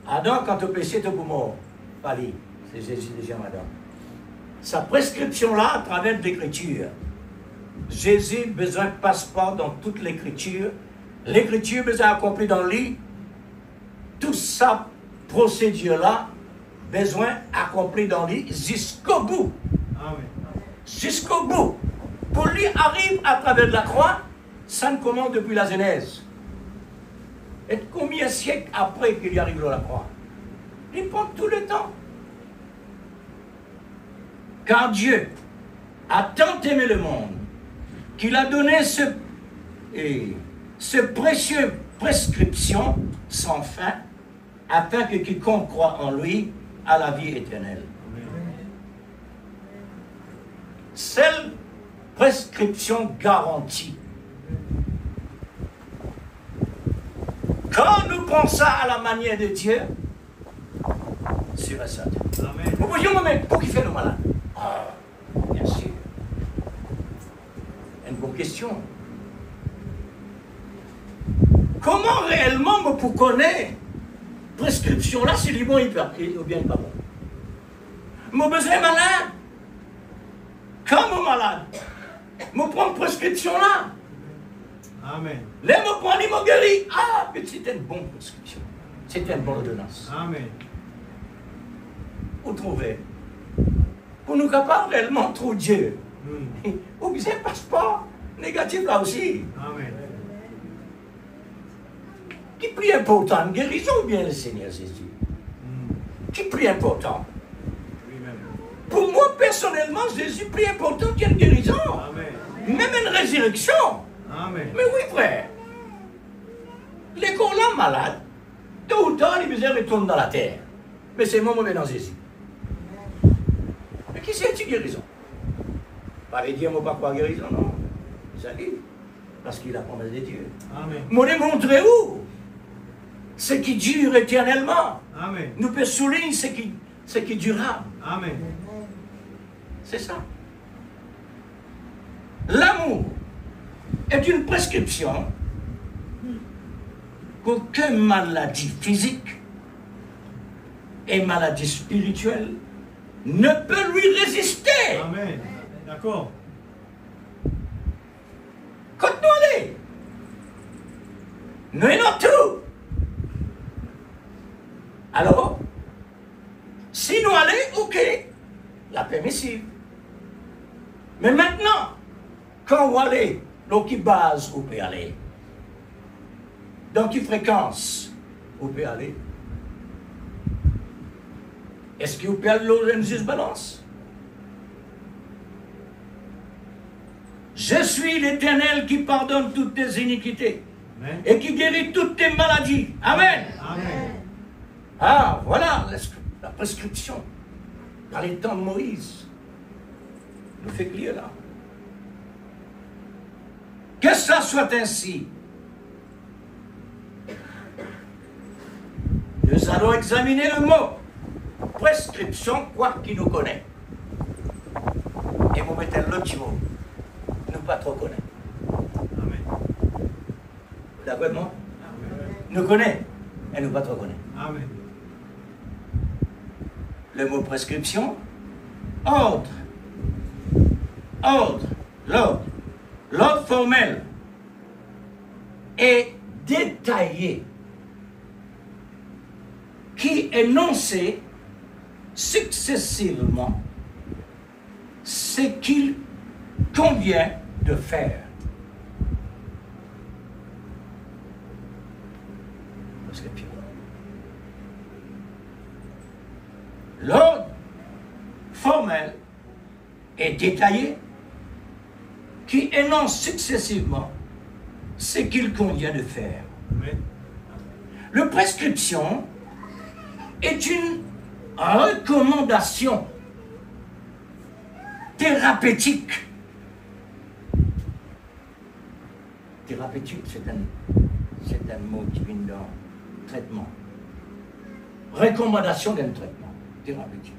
Adam, quand tu péché, tu es mort. Pas lui, c'est Jésus déjà, madame. Sa prescription-là, à travers l'écriture. Jésus a besoin de passeport dans toute l'écriture. L'écriture besoin accomplie dans lui. Toute sa procédure-là, besoin accompli dans lui jusqu'au bout. Amen. Jusqu'au bout. Pour lui arrive à travers la croix, ça ne commence depuis la Genèse. Et combien de siècles après qu'il y arrive à la croix? Il prend tout le temps. Car Dieu a tant aimé le monde qu'il a donné ce précieux prescription sans fin afin que quiconque croit en lui a la vie éternelle. Seule prescription garantie. Quand nous prenons ça à la manière de Dieu, c'est ça. Amen. Vous voyez, mais pour qui fait le malade? Ah, bien sûr. Une bonne question. Comment réellement me pour connaître prescription là, si bon ou bien pas bon? Mon besoin malade. Quand mon malade, me prend prescription là. Amen. Là, me prend, il me guérit. Ah, mais c'était une bonne prescription. C'était une bonne ordonnance. Amen. Vous trouvez? Pour nous capables réellement trouver Dieu. Ou bien un passeport négatif là aussi. Amen. Qui est plus important, une guérison ou bien le Seigneur Jésus? Qui est plus important? Lui-même. Pour moi, personnellement, Jésus est plus important qu'une guérison. Amen. Même une résurrection. Amen. Mais oui, frère. Les corps malades, tôt ou tard, les misères retournent dans la terre. Mais c'est moi, dans Jésus. Mais qui c'est une guérison? Pas les dire, moi, pas quoi guérison, non. Ça dit. Parce qu'il a promesse de Dieu. Amen. Moi, démontrer où? Ce qui dure éternellement. Amen. Nous peut souligner ce qui est durable. Amen. C'est ça. L'amour est une prescription qu'aucune maladie physique et maladie spirituelle ne peut lui résister. Amen. D'accord. Quand nous allons, Nous avons tout. Alors, si nous allons, ok, la permissive. Mais maintenant, quand on allez, dans quelle base on peut aller? Dans quelle fréquence on peut aller? Est-ce que vous pouvez aller dans une juste balance? Je suis l'Éternel qui pardonne toutes tes iniquités. Amen. Et qui guérit toutes tes maladies. Amen. Amen. Ah, voilà la prescription. Dans les temps de Moïse. Nous fait lire là. Que ça soit ainsi. Nous allons examiner le mot prescription, quoi qu'il nous connaît. Et vous mettez l'autre mot. Nous pas trop connaît. Amen. D'accord avec moi? Amen. Nous connaît et nous pas trop connaît. Amen. Le mot prescription, ordre. Ordre, l'ordre. L'ordre formel et détaillé qui énonçait successivement ce qu'il convient de faire. L'ordre formel et détaillé qui énonce successivement ce qu'il convient de faire. Amen. Le prescription est une recommandation thérapeutique. Thérapeutique, c'est un mot qui vient dans traitement. Recommandation d'un traitement thérapeutique.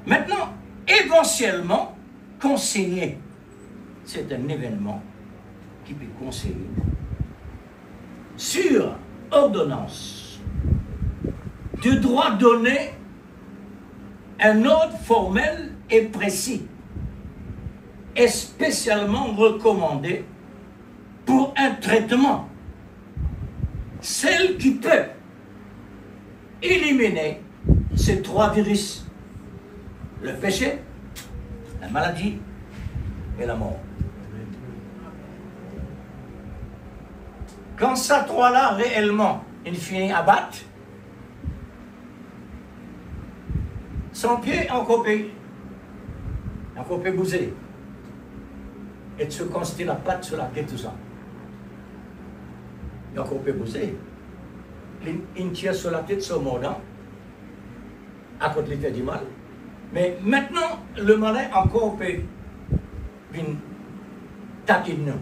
Maintenant, éventuellement, conseiller. C'est un événement qui peut conseiller sur ordonnance de droit donné un ordre formel et précis est spécialement recommandé pour un traitement, celle qui peut éliminer ces trois virus, le péché, la maladie et la mort. Quand ces trois-là réellement, il finit à battre, son pied encore peut bouger. Et de se constater la patte sur la tête, tout ça. Il encore peut bouger. Il tire sur la tête, sur mon dent, à côté de fait du mal. Mais maintenant, le malin encore peut venir taquiner nous.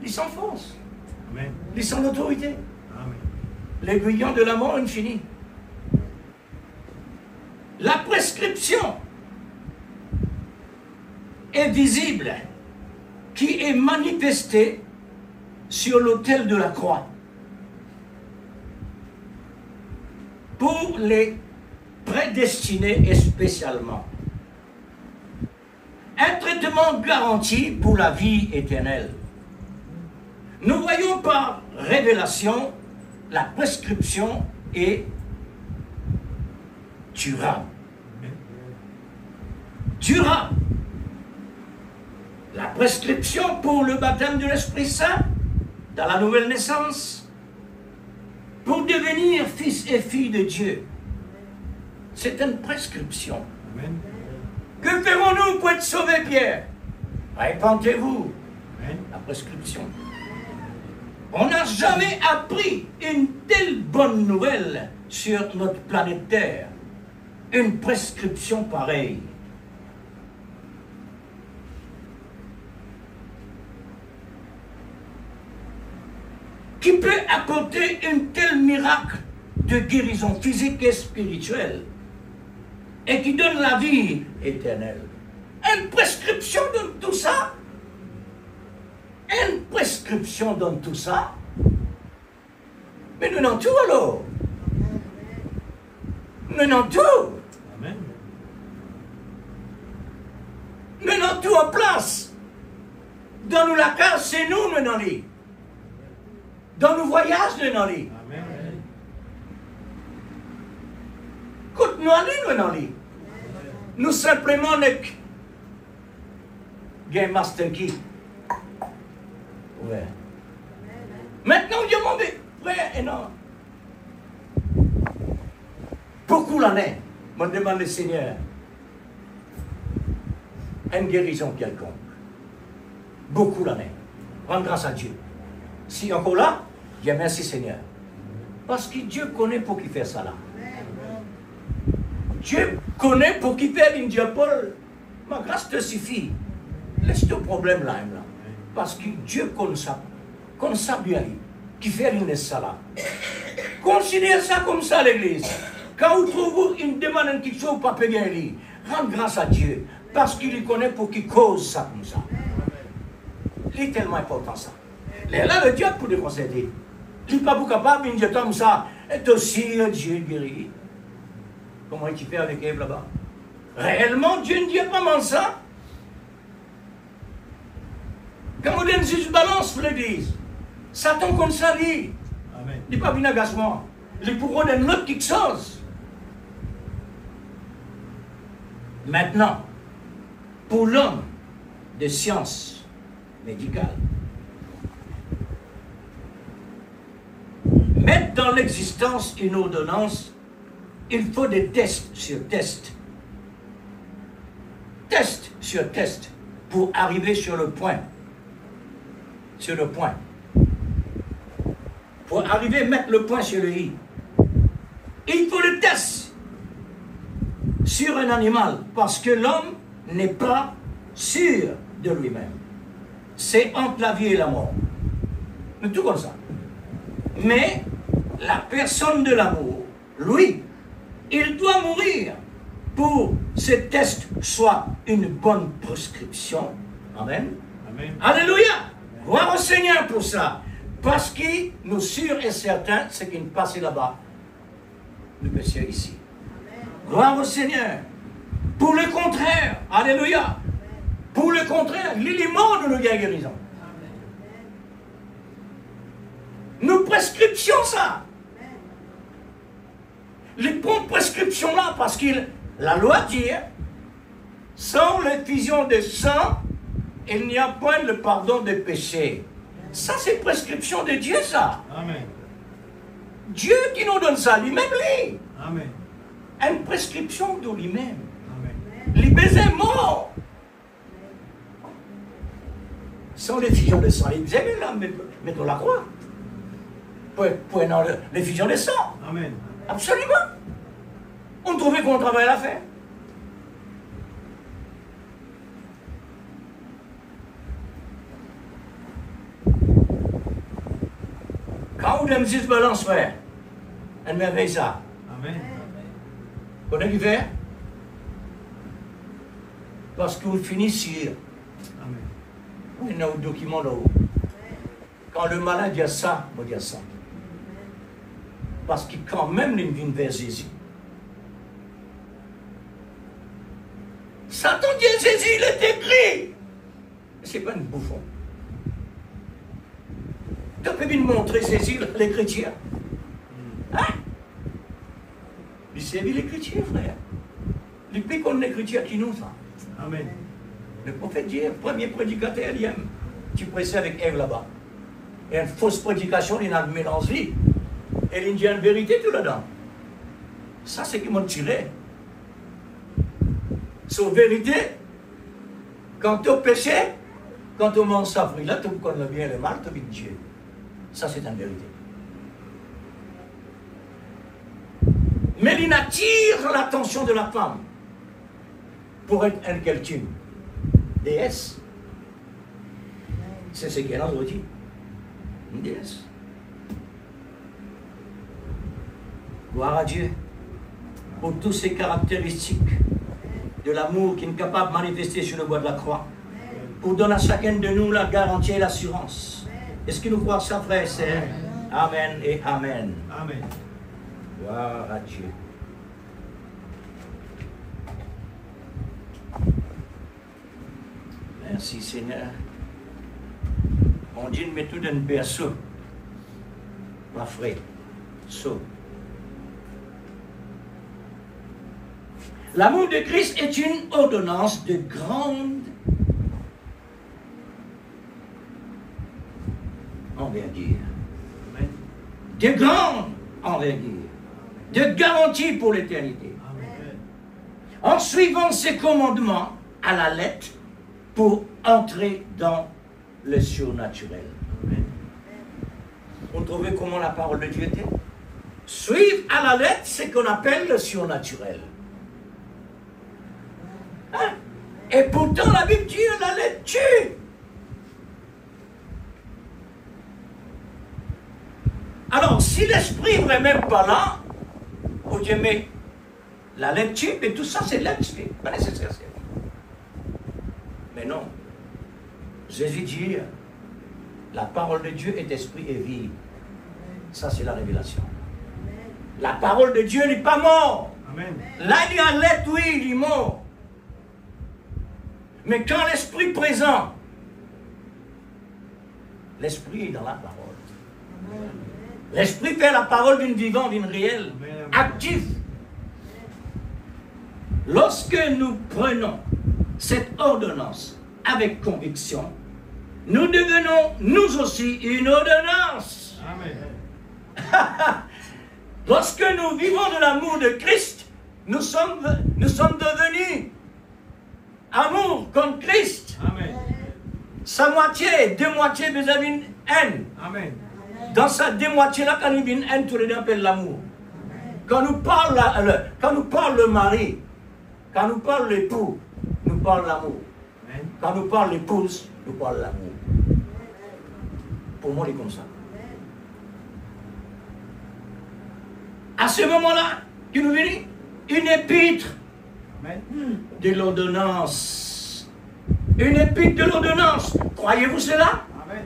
Ils sont force. Amen. Ils sont l'autorité. Amen. L'aiguillon de la mort infinie. La prescription est visible, qui est manifestée sur l'autel de la croix. Pour les prédestinés et spécialement. Un traitement garanti pour la vie éternelle. Nous voyons par révélation la prescription est durable. Durable. La prescription pour le baptême de l'Esprit Saint dans la nouvelle naissance, pour devenir fils et filles de Dieu. C'est une prescription. Amen. Que ferons-nous pour être sauvés, Pierre? Répentez-vous. Amen. La prescription. On n'a jamais appris une telle bonne nouvelle sur notre planète Terre. Une prescription pareille. Qui peut apporter un tel miracle de guérison physique et spirituelle et qui donne la vie éternelle. Une prescription donne tout ça. Une prescription donne tout ça. Mais nous avons tout alors. Nous avons tout. Amen. Nous avons tout en place. Dans nos la c'est nous menons les. Dans nos voyages menons les. Amen. Écoute, nous allons menons les. Nous simplement n'est Game Master Key. Ouais. Maintenant, il demande, frère, et non. Beaucoup l'année, me demande le Seigneur une guérison quelconque. Beaucoup l'année. Rendre grâce à Dieu. Si encore là, je dis merci Seigneur. Parce que Dieu connaît pour qui fait ça là. Dieu connaît pour qui fait une Dieu Paul. Ma grâce te suffit. Laisse ton problème là, là. Parce que Dieu connaît ça bien, qui fait une ça là. Considère ça comme ça l'église. Quand vous trouvez une demande quelque chose, pas bien lui, rendre grâce à Dieu. Parce qu'il connaît pour qu'il cause ça comme ça. C'est tellement important ça. Là, le diable pour le concéder. Il n'est pas capable de dire comme ça. Et aussi, Dieu guérit. Comment il fait avec Ève là-bas? Réellement, Dieu ne dit pas mal ça. Quand on donne juste balance pour l'église, Satan comme ça dit. Il n'est pas bien agacement. Il pourra donner l'autre quelque chose. Maintenant, pour l'homme de science médicale, mettre dans l'existence une ordonnance, il faut des tests sur tests. Test sur test pour arriver sur le point. Sur le point. Pour arriver à mettre le point sur le i. Il faut le test sur un animal parce que l'homme n'est pas sûr de lui-même. C'est entre la vie et la mort. Mais tout comme ça. Mais la personne de l'amour, lui, il doit mourir pour que ce test soit une bonne prescription. Amen. Amen. Alléluia. Gloire au Seigneur pour ça. Parce que nous sûrs et certains, ce qui nous passe là-bas, nous péchons ici. Gloire au Seigneur. Pour le contraire, alléluia. Pour le contraire, l'élément de nos guérisons. Nous prescriptions ça. Les bonnes prescriptions là, parce que la loi dit, sans l'effusion de sang, il n'y a point le pardon des péchés. Ça, c'est prescription de Dieu, ça. Amen. Dieu qui nous donne ça, lui-même, lui. Amen. Une prescription de lui-même. Amen. Les baisers morts. Sans l'effusion de sang, les baisers, là, mettons la croix. Pour l'effusion de sang. Amen. Absolument. On trouvait qu'on travaille à faire. Quand vous avez une balance, frère, elle merveille ça. Amen. Vous connaissez qui fait? Parce que vous finissez sur. Amen. Il y a un document là-haut. Quand le malade dit ça, on dit ça. Parce que quand même, il vient vers Jésus. Satan dit à Jésus, il est écrit. Ce n'est pas un bouffon. Tu peux bien montrer Jésus, l'écriture. Hein? Il sait l'écriture, frère. Il peut qu'on l'écriture qui nous, ça. Amen. Le prophète dit, premier prédicateur, il aime. Tu prêchais avec Ève là-bas. Et une fausse prédication, il a mélangé. Et il dit une vérité tout là-dedans. Ça, c'est qui m'a tiré. Sur vérité, quand tu péché, quand tu manges ça fruit là, tu connais bien le mal, tu vis Dieu. Ça, c'est une vérité. Mais il attire l'attention de la femme pour être un quelqu'un. Déesse. C'est ce qu'elle a dit. Une déesse. Gloire à Dieu pour toutes ces caractéristiques de l'amour qui est capable de manifester sur le bois de la croix. Pour donner à chacun de nous la garantie et l'assurance. Est-ce que nous croyons ça, frère et sœurs? Amen et Amen. Amen. Gloire à Dieu. Merci Seigneur. On dit une méthode d'un berceau. La frais. So. L'amour de Christ est une ordonnance de grande envergure. Amen. De grande envergure. De garantie pour l'éternité. Amen. En suivant ces commandements à la lettre pour entrer dans le surnaturel. Amen. Vous trouvez comment la parole de Dieu était? Suivre à la lettre ce qu'on appelle le surnaturel. Hein? Et pourtant la Bible dit la lettre tue. Alors si l'esprit n'est même pas là, vous dites mais la lettre tue, mais tout ça c'est l'esprit, pas nécessaire. Mais non. Jésus dit la parole de Dieu est esprit et vie. Ça c'est la révélation. La parole de Dieu n'est pas mort. Amen. Là il y a l'être, oui, il est mort. Mais quand l'esprit présent, l'esprit est dans la parole. L'esprit fait la parole d'une vivante, d'une réelle, active. Lorsque nous prenons cette ordonnance avec conviction, nous devenons nous aussi une ordonnance. Amen. Lorsque nous vivons de l'amour de Christ, nous sommes devenus amour comme Christ. Amen. Sa moitié, deux moitiés vis-à-vis d'une haine. Amen. Dans sa deux moitiés-là, quand il y a une haine, tout le monde appelle l'amour. Quand nous parle le mari, quand nous parle l'époux, nous parle l'amour. Amen. Quand nous parle l'épouse, nous parle l'amour. Pour moi, il est comme ça. À ce moment-là, qui nous vient une épître Amen. de l'ordonnance. Une épître de l'ordonnance. Croyez-vous cela? Amen.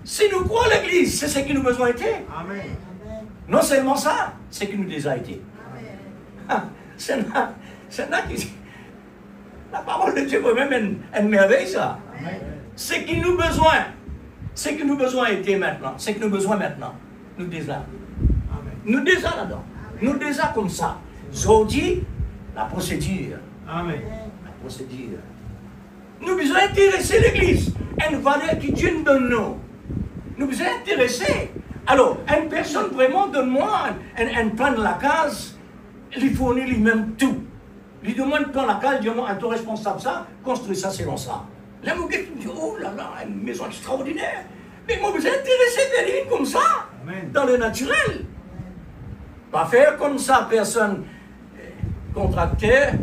Si nous croyons l'Église, c'est ce qui nous besoin été. Amen. Non seulement ça, c'est ce qui nous déjà été. C'est là qui... La parole de Dieu, même une merveille, ça. Amen. Ce qui nous besoin, ce qui nous besoin été maintenant, ce qui nous besoin maintenant, nous déjà. Amen. Nous déjà là-dedans. Nous déjà comme ça. Aujourd'hui, la procédure. Amen. La procédure. Nous besoin intéresser l'Église. Une valeur qui Dieu nous donne nous. Nous besoin intéresser. Alors, une personne vraiment donne-moi un plan de la case, il fournit lui-même tout. Il demande plan de la case, il dit à ton responsable ça, construis ça selon ça. Là, mon gars, il me dit, oh là là, une maison extraordinaire. Mais moi, vous êtes intéressé vers comme ça, Amen. dans le naturel. Pas faire comme ça, personne contracteur,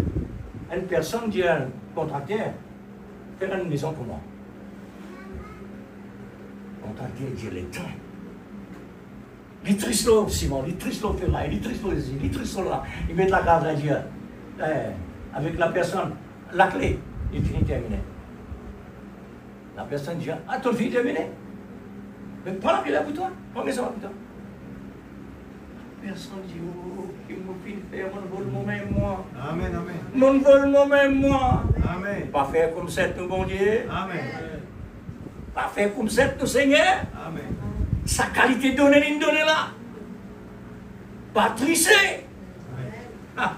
une personne dit à un contracteur, faire une maison pour moi. Contracteur dit les temps. Il triste l'eau, Simon, il triste l'eau ferraille, il triste l'eau ici, il triste l'eau là. Il met la case là, dit, avec la personne, la clé, il finit terminé. La personne dit, ah, ton fini terminé? Mais prends la clé là pour toi, prends la maison là pour toi. La personne dit, oh, qui m'a fait faire mon vol moi-même, moi. Amen. Amen. Mon vol moi-même, moi. Amen. Pas faire comme ça, nous, bon Dieu. Amen. Pas faire comme ça, nous, Seigneur. Amen. Sa qualité donnée, il donne là. Pas tricher. Ah.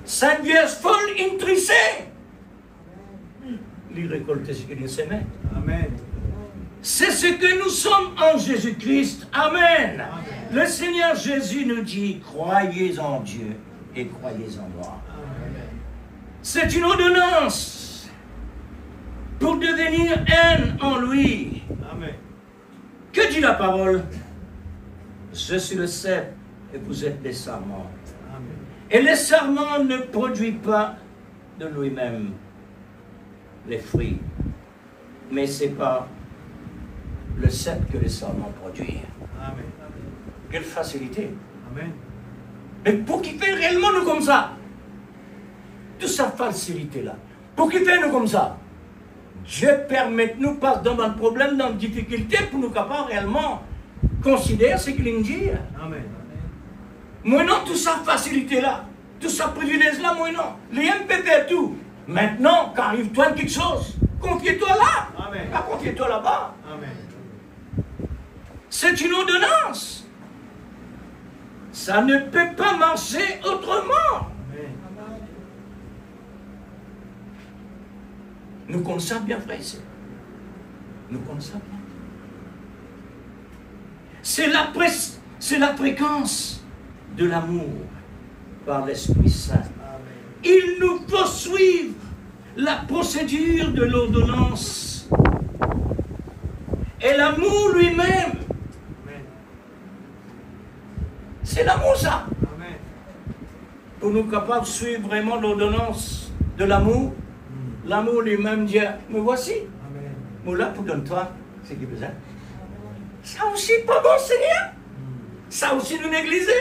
Cette vierge folle, il trichait. Il récoltait ce qu'il semait. Amen. C'est ce que nous sommes en Jésus-Christ. Amen. Le Seigneur Jésus nous dit, croyez en Dieu et croyez en moi. C'est une ordonnance pour devenir un en lui. Amen. Que dit la parole? Je suis le cep et vous êtes les sarments. Amen. Et le sarment ne produit pas de lui-même les fruits. Mais ce n'est pas le cep que le sarment produit. Amen. Quelle facilité. Amen. Mais pour qu'il fait réellement nous comme ça, toute sa facilité-là, pour qu'il fait nous comme ça, Dieu permet que nous passions dans un problème, dans une difficulté, pour nous capables réellement considérer ce qu'il nous dit. Amen. Moi non, toute sa facilité-là, toute sa privilège-là, moi non. Les peut faire tout. Maintenant, quand arrive-toi quelque chose, Confie-toi là. Amen. Pas confie-toi là-bas. Amen. C'est une ordonnance. Ça ne peut pas marcher autrement. Amen. Nous connaissons ça bien, frère. Nous connaissons ça bien. C'est la fréquence de l'amour par l'Esprit Saint. Amen. Il nous faut suivre la procédure de l'ordonnance. Et l'amour lui-même, Amen. c'est l'amour ça. Amen. Pour nous capables de suivre vraiment l'ordonnance de l'amour, l'amour lui-même dit, me voici, Amen. moi là pour donner-toi ce qu'il besoin. Ça aussi pas bon Seigneur. Ça aussi nous négliger.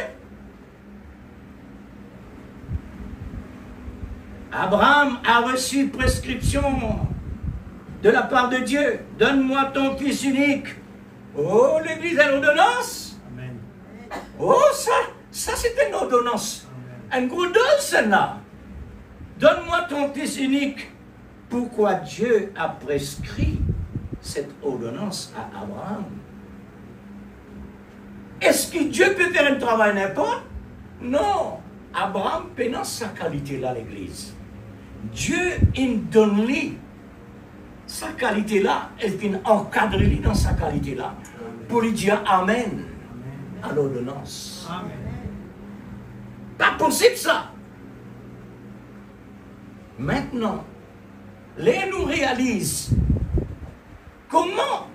Abraham a reçu prescription de la part de Dieu. Donne-moi ton fils unique. Oh, l'église est l'ordonnance. Amen. Oh, ça c'est une ordonnance. Amen. Un gros dose, celle-là. Donne-moi ton fils unique. Pourquoi Dieu a prescrit cette ordonnance à Abraham? Est-ce que Dieu peut faire un travail n'importe? Non. Abraham pénant sa qualité-là, l'église. Dieu, il donne lui sa qualité-là, et il encadre lui dans sa qualité-là, pour lui dire Amen à l'ordonnance. Amen. Pas possible ça. Maintenant, les nous réalisent comment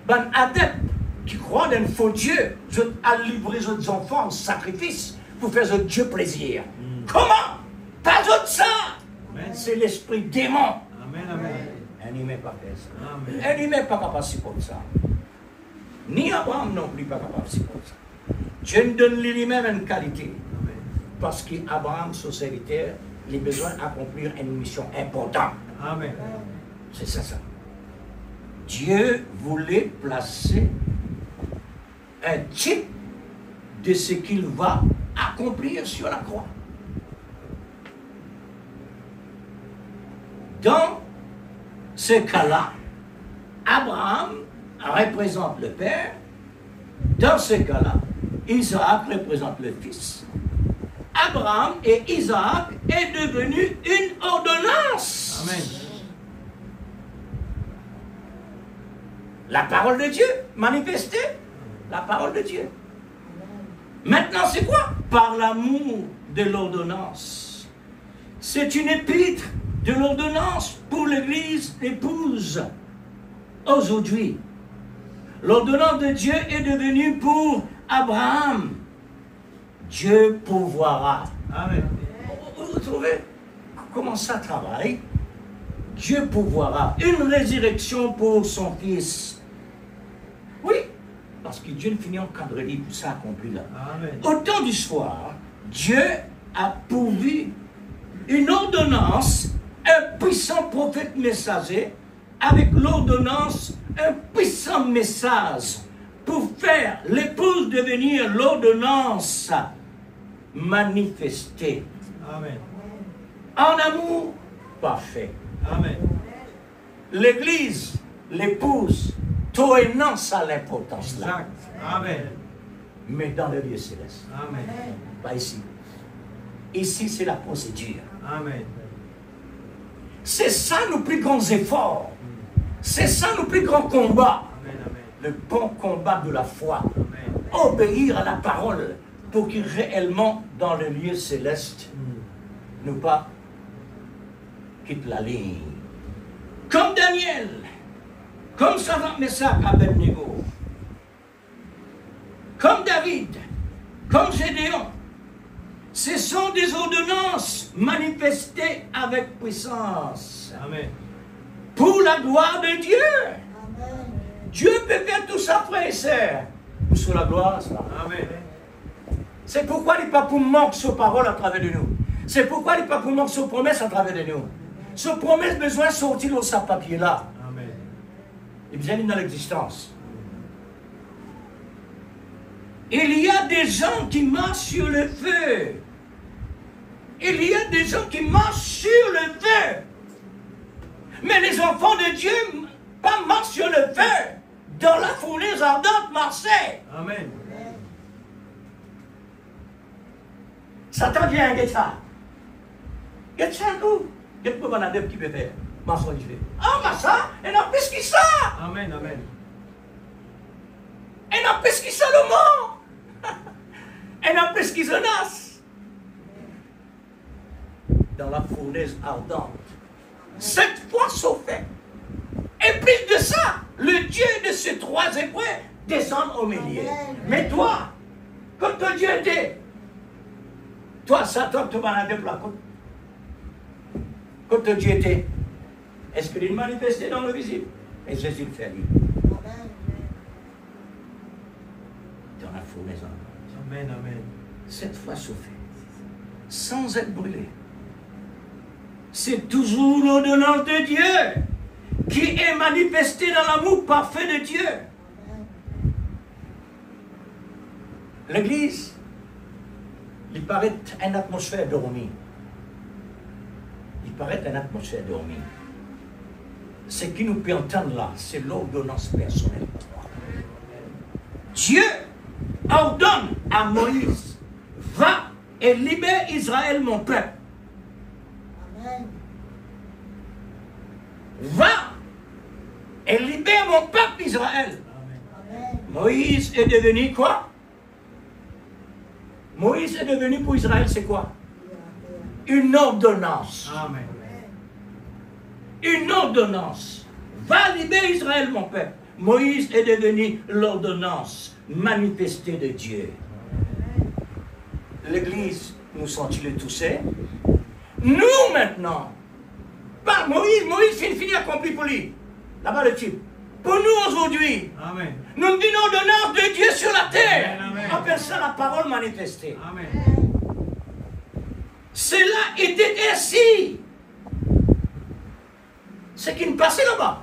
un adepte qui croit dans un faux Dieu a livré ses enfants en sacrifice pour faire Dieu plaisir. Comment? Pas autre ça. Amen. C'est l'esprit démon. Amen. Amen. Un humain pas faire ça. Amen. Un humain pas capable de supporter ça. Ni Abraham non plus pas capable de supporter ça. Dieu nous donne lui-même une qualité. Amen. Parce qu'Abraham, son serviteur, il a besoin d'accomplir une mission importante. Amen. C'est ça. Dieu voulait placer un type de ce qu'il va accomplir sur la croix. Dans ce cas-là, Abraham représente le Père. Dans ce cas-là, Isaac représente le Fils. Abraham et Isaac est devenu une ordonnance. Amen. La parole de Dieu manifestée, la parole de Dieu. Maintenant, c'est quoi? Par l'amour de l'ordonnance. C'est une épître de l'ordonnance pour l'Église épouse. Aujourd'hui, l'ordonnance de Dieu est devenue pour Abraham. Dieu pourvoira. Amen. Vous trouvez comment ça travaille? Dieu pourvoira une résurrection pour son fils. Oui, parce que Dieu ne finit en cadre libre pour ça accompli là. Amen. Au temps du soir, Dieu a pourvu une ordonnance, un puissant prophète messager, avec l'ordonnance, un puissant message pour faire l'épouse devenir l'ordonnance manifestée. Amen. En amour parfait. Amen. L'église, l'épouse, toi et non, ça a l'importance là. Exact. Amen. Mais dans le lieu céleste. Amen. Pas ici. Ici, c'est la procédure. Amen. C'est ça nos plus grands efforts. C'est ça nos plus grands combats. Amen. Amen. Le bon combat de la foi. Amen. Obéir à la parole pour que réellement, dans le lieu céleste, nous pas quitte la ligne. Comme Daniel, comme Sadrach, Meshach, Abednego, comme David, comme Gédéon, ce sont des ordonnances manifestées avec puissance Amen. pour la gloire de Dieu. Dieu peut faire tout ça, frères et sœurs, pour sur la gloire. Ça. Amen. C'est pourquoi il n'est pas pour manquer sa parole à travers de nous. C'est pourquoi il n'est pas pour manquer sa promesse à travers de nous. Sa promesse besoin de sortir dans sa papier là. Amen. Il vient dans l'existence. Il y a des gens qui marchent sur le feu. Il y a des gens qui marchent sur le feu. Mais les enfants de Dieu, pas marchent sur le feu, dans la fournaise ardente, marchaient. Amen. Satan vient à ça. Il y a ça où? Il y a pas de qui peut faire. Marche il fait. Ah, mais ça, il n'a plus qui ça. Amen. Amen. Il n'a plus qui Salomon. Il n'a plus qui Jonas. Dans la fournaise ardente. 7 fois sauvé. Et plus de ça, le Dieu de ces 3 Hébreux descend au milieu. Mais toi, quand ton Dieu était, toi, Satan, tu vas aller pour la côte. Quand ton Dieu était, est-ce qu'il manifestait dans le visible? Et Jésus le fait lui. Dans la fournaise ardente. Amen. Amen. 7 fois sauvé. Sans être brûlé. C'est toujours l'ordonnance de Dieu qui est manifestée dans l'amour parfait de Dieu. L'Église, il paraît une atmosphère dormie. Il paraît une atmosphère dormie. Ce qui nous peut entendre là, c'est l'ordonnance personnelle. Dieu ordonne à Moïse, va et libère Israël, mon peuple. Va et libère mon peuple Israël. Amen. Moïse est devenu quoi? Moïse est devenu pour Israël, c'est quoi? Une ordonnance. Amen. Une ordonnance. Va libérer Israël, mon peuple. Moïse est devenu l'ordonnance manifestée de Dieu. L'Église, nous sont-ils touchés? Nous maintenant, par Moïse fini accompli pour lui. Là-bas le type. Pour nous aujourd'hui, Amen. nous disons l'ordonnance de Dieu sur la terre. Amen. On appelle ça la parole manifestée. Amen. Cela était ainsi. Ce qui nous passait là-bas.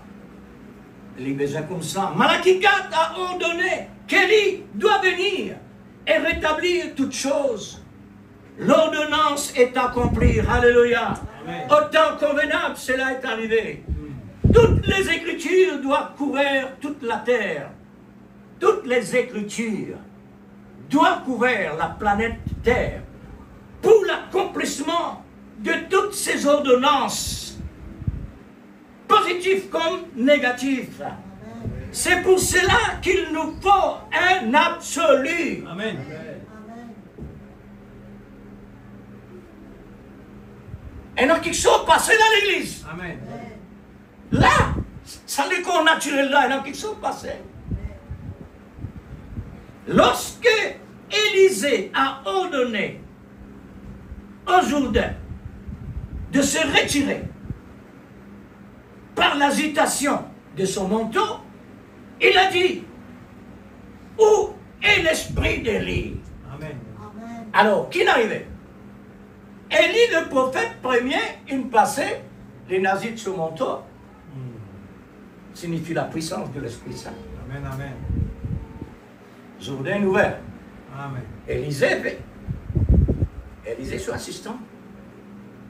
Les besoins comme ça. Malachie 4 a ordonné qu'Élie doit venir et rétablir toutes choses. L'ordonnance est accomplie. Alléluia. Amen. Au temps convenable, cela est arrivé. Toutes les Écritures doivent couvrir toute la terre. Toutes les Écritures doivent couvrir la planète Terre pour l'accomplissement de toutes ces ordonnances, positives comme négatives. C'est pour cela qu'il nous faut un absolu. Amen. Et donc, ils sont passés dans l'église. Amen. Là, ça les corps naturels là, il y en a qui sont passés. Lorsque Élisée a ordonné au Jourdain de se retirer par l'agitation de son manteau, il a dit, où est l'esprit d'Élie? Amen. Alors, qui n'arrivait? Élie, le prophète premier, il passait les nazis de son manteau, signifie la puissance de l'Esprit Saint. Amen. Amen. Jourdain ouvert. Amen. Élisée soit assistant.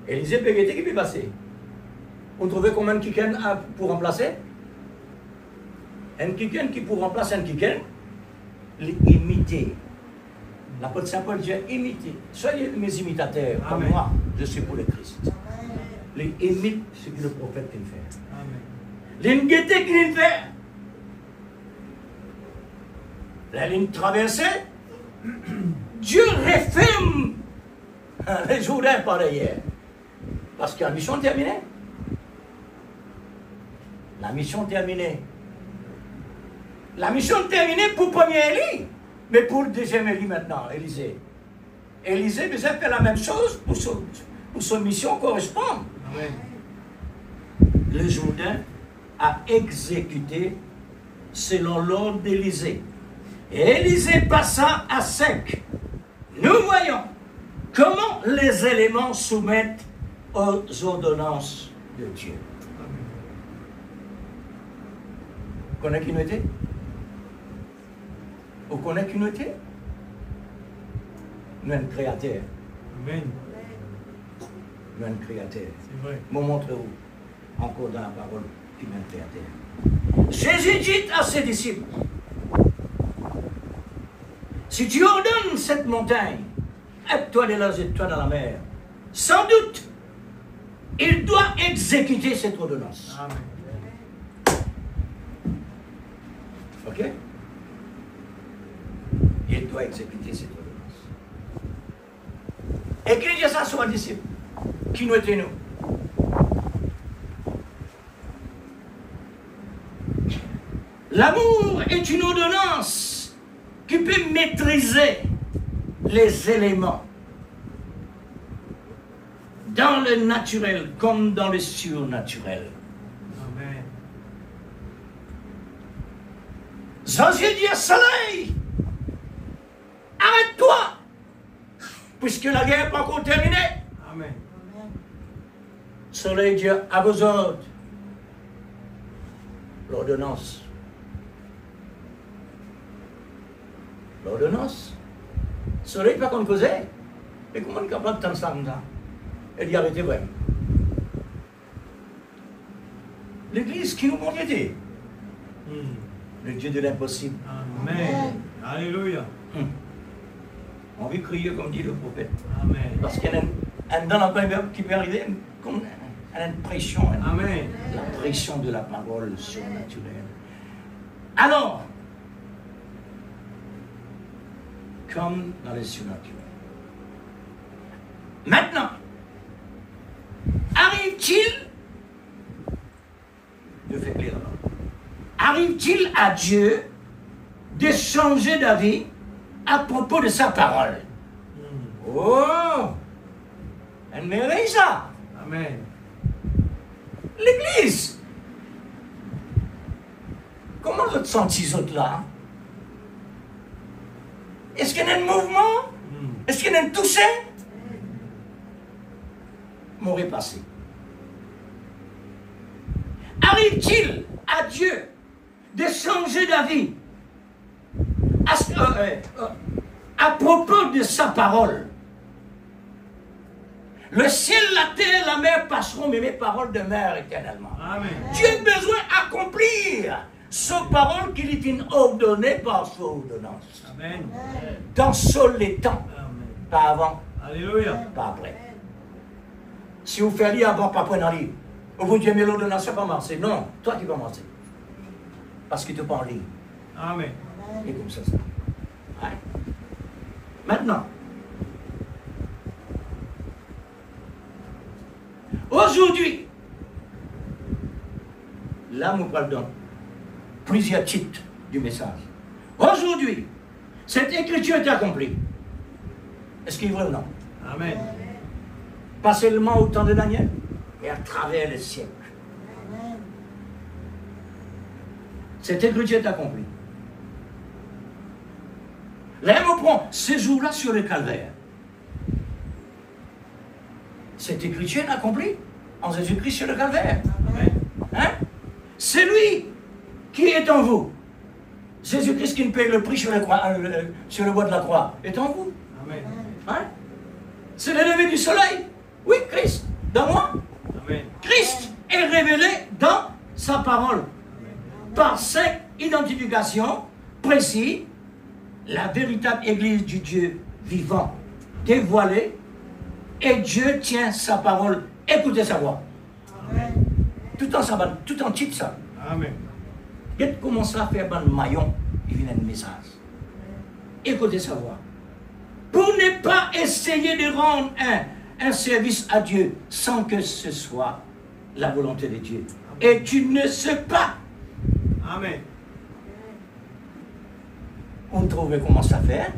Élisée peut guetter qui peut passer. On trouvait combien de kiken pour remplacer? Un kiken qui pour remplacer un kiken, l'imiter. L'apôtre Saint Paul dit imiter. Soyez mes imitateurs, comme Amen. moi, je suis pour le Christ. Les imite ce que le prophète peut faire. Amen. L'ingété qu'il fait. La ligne traversée, Dieu referme les Jourdains par ailleurs. Parce que la mission est terminée. La mission est terminée. La mission est terminée pour le premier Élie, mais pour le deuxième Élie maintenant, Élisée. Élisée devait faire la même chose pour son mission correspond. Amen. Le Jourdain a exécuté selon l'ordre d'Élisée. Et Élisée passa à sec. Nous voyons comment les éléments soumettent aux ordonnances de Dieu. Vous connaissez qui nous était? Vous connaissez qui nous était? Nous sommes créateurs. Amen. Nous sommes créateurs. C'est vrai. Je vous montre où. encore dans la parole qui m'a fait à terre. Jésus dit à ses disciples, si tu ordonnes cette montagne, aide-toi de là, jette-toi dans la mer, sans doute, il doit exécuter cette ordonnance. Amen. Ok? Il doit exécuter cette ordonnance. Et qu'il dit ça sur les disciples, qui nous étaient nous. L'amour est une ordonnance qui peut maîtriser les éléments dans le naturel comme dans le surnaturel. Amen. Jésus dit à soleil, arrête-toi, puisque la guerre n'est pas encore terminée. Amen. Soleil dit à vos ordres, l'ordonnance. L'ordonnance. Soleil pas qu'on causait. Et comment on est capable de t'en ça? Elle dit arrêtez vraiment. L'église qui nous montre Dieu. Le Dieu de l'impossible. Amen. Alléluia. On veut crier comme dit le prophète. Amen. Parce qu'il y a un dans la Bible qui peut arriver comme une pression. Amen. La pression de la parole surnaturelle. Alors, comme dans le surnaturel. Maintenant, arrive-t-il, je fais clair là, arrive-t-il à Dieu de changer d'avis à propos de sa parole? Oh! Elle mérite ça! Amen. L'église! Comment vous sentez ces autres là? Est-ce qu'il y a un mouvement? Est-ce qu'il y a un toucher? M'aurait passé. Arrive-t-il à Dieu de changer d'avis à propos de sa parole? Le ciel, la terre, la mer passeront, mais mes paroles demeurent éternellement. Amen. Dieu a besoin d'accomplir sa parole qu'il est ordonnée par son ordonnance. Amen. Dans seul les temps, Amen. pas avant, Alléluia. pas après. Si vous faites lire avant, pas prendre un livre, vous dites, mais l'ordonnance n'a pas marché. Non, toi qui vas marcher. Parce que tu pas en ligne. Amen. Et comme ça. Ouais. Maintenant, aujourd'hui, là, nous parlons plusieurs titres du message. Aujourd'hui, cette écriture est accomplie. Est-ce qu'il est vrai ou non? Amen. Pas seulement au temps de Daniel, mais à travers les siècles. Cette écriture est accomplie. Là, on prend ce jour-là sur le calvaire. Cette écriture est accomplie en Jésus-Christ sur le calvaire. Amen. Hein? C'est lui qui est en vous. Jésus-Christ qui nous paye le prix sur le bois de la croix est en vous. Amen. Hein? C'est le lever du soleil. Oui, Christ, dans moi. Amen. Christ est révélé dans sa parole. Par cette identification précise, la véritable Église du Dieu vivant, dévoilée, et Dieu tient sa parole. Écoutez sa voix. Amen. Tout en titre ça. Amen. Dès que commence à faire un maillon, il vient un message. Écoutez sa voix. Pour ne pas essayer de rendre un service à Dieu sans que ce soit la volonté de Dieu. Et tu ne sais pas. Amen. On trouve comment ça fait.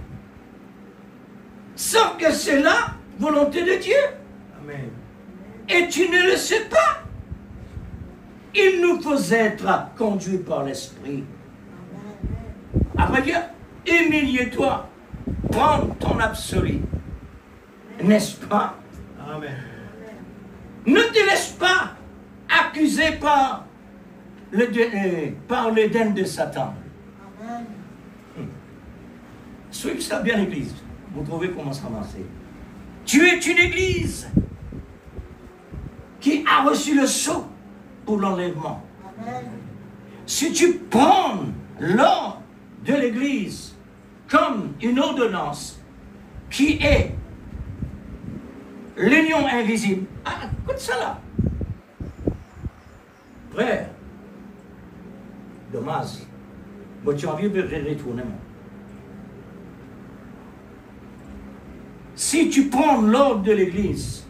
Sans que c'est la volonté de Dieu. Amen. Et tu ne le sais pas. Il nous faut être conduits par l'Esprit. Après Dieu, humilie-toi. Prends ton absolu. N'est-ce pas? Amen. Ne te laisse pas accuser par l'Éden de Satan. Suivez ça bien l'église. Vous trouvez comment ça marche. Tu es une église qui a reçu le sceau pour l'enlèvement. Si tu prends l'ordre de l'Église comme une ordonnance qui est l'union invisible, ah, écoute ça là. Frère, dommage, moi tu as envie de retourner. Si tu prends l'ordre de l'Église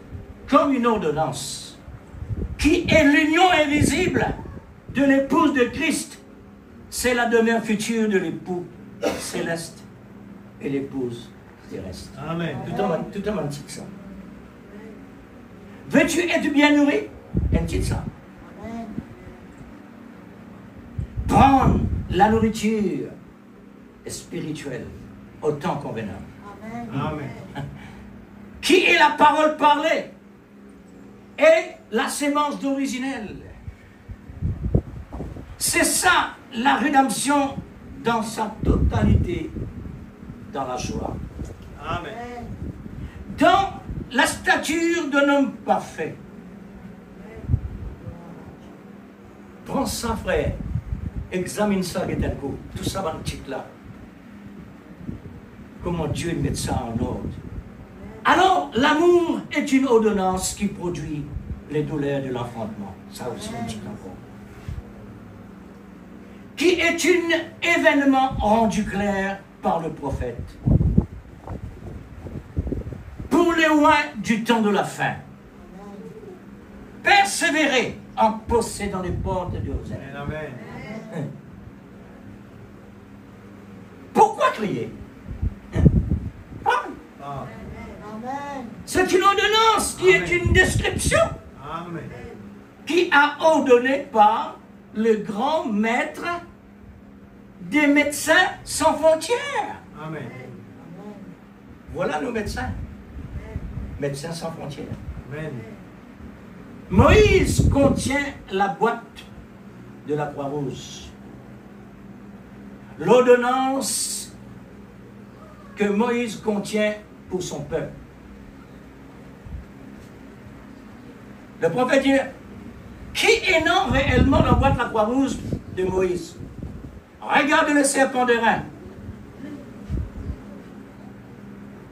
comme une ordonnance qui est l'union invisible de l'épouse de Christ, c'est la demeure future de l'époux céleste et l'épouse terrestre. Amen. Tout un petit ça. Veux-tu être bien nourri? Un petit ça. Prendre la nourriture spirituelle au temps convenable. Amen. Qui est la parole parlée et la sémence d'originelle. C'est ça la rédemption dans sa totalité dans la joie. Amen. Dans la stature d'un homme parfait. Prends ça, frère. Examine ça, Guetelco. Tout ça dans le titre là. Comment Dieu met ça en ordre. Alors, l'amour est une ordonnance qui produit les douleurs de l'enfantement. Ça aussi, on dit encore. Qui est un événement rendu clair par le prophète. Pour les loin du temps de la fin. Persévérer en possédant les portes de Joseph. Amen. Pourquoi crier? Ah. C'est une ordonnance qui est une description Amen. qui a ordonné par le grand maître des médecins sans frontières. Amen. Voilà nos médecins. Médecins sans frontières. Amen. Moïse contient la boîte de la Croix-Rouge. L'ordonnance que Moïse contient pour son peuple. Le prophète dit, qui est non réellement la boîte de la Croix-Rouge de Moïse? Regarde le serpent de rein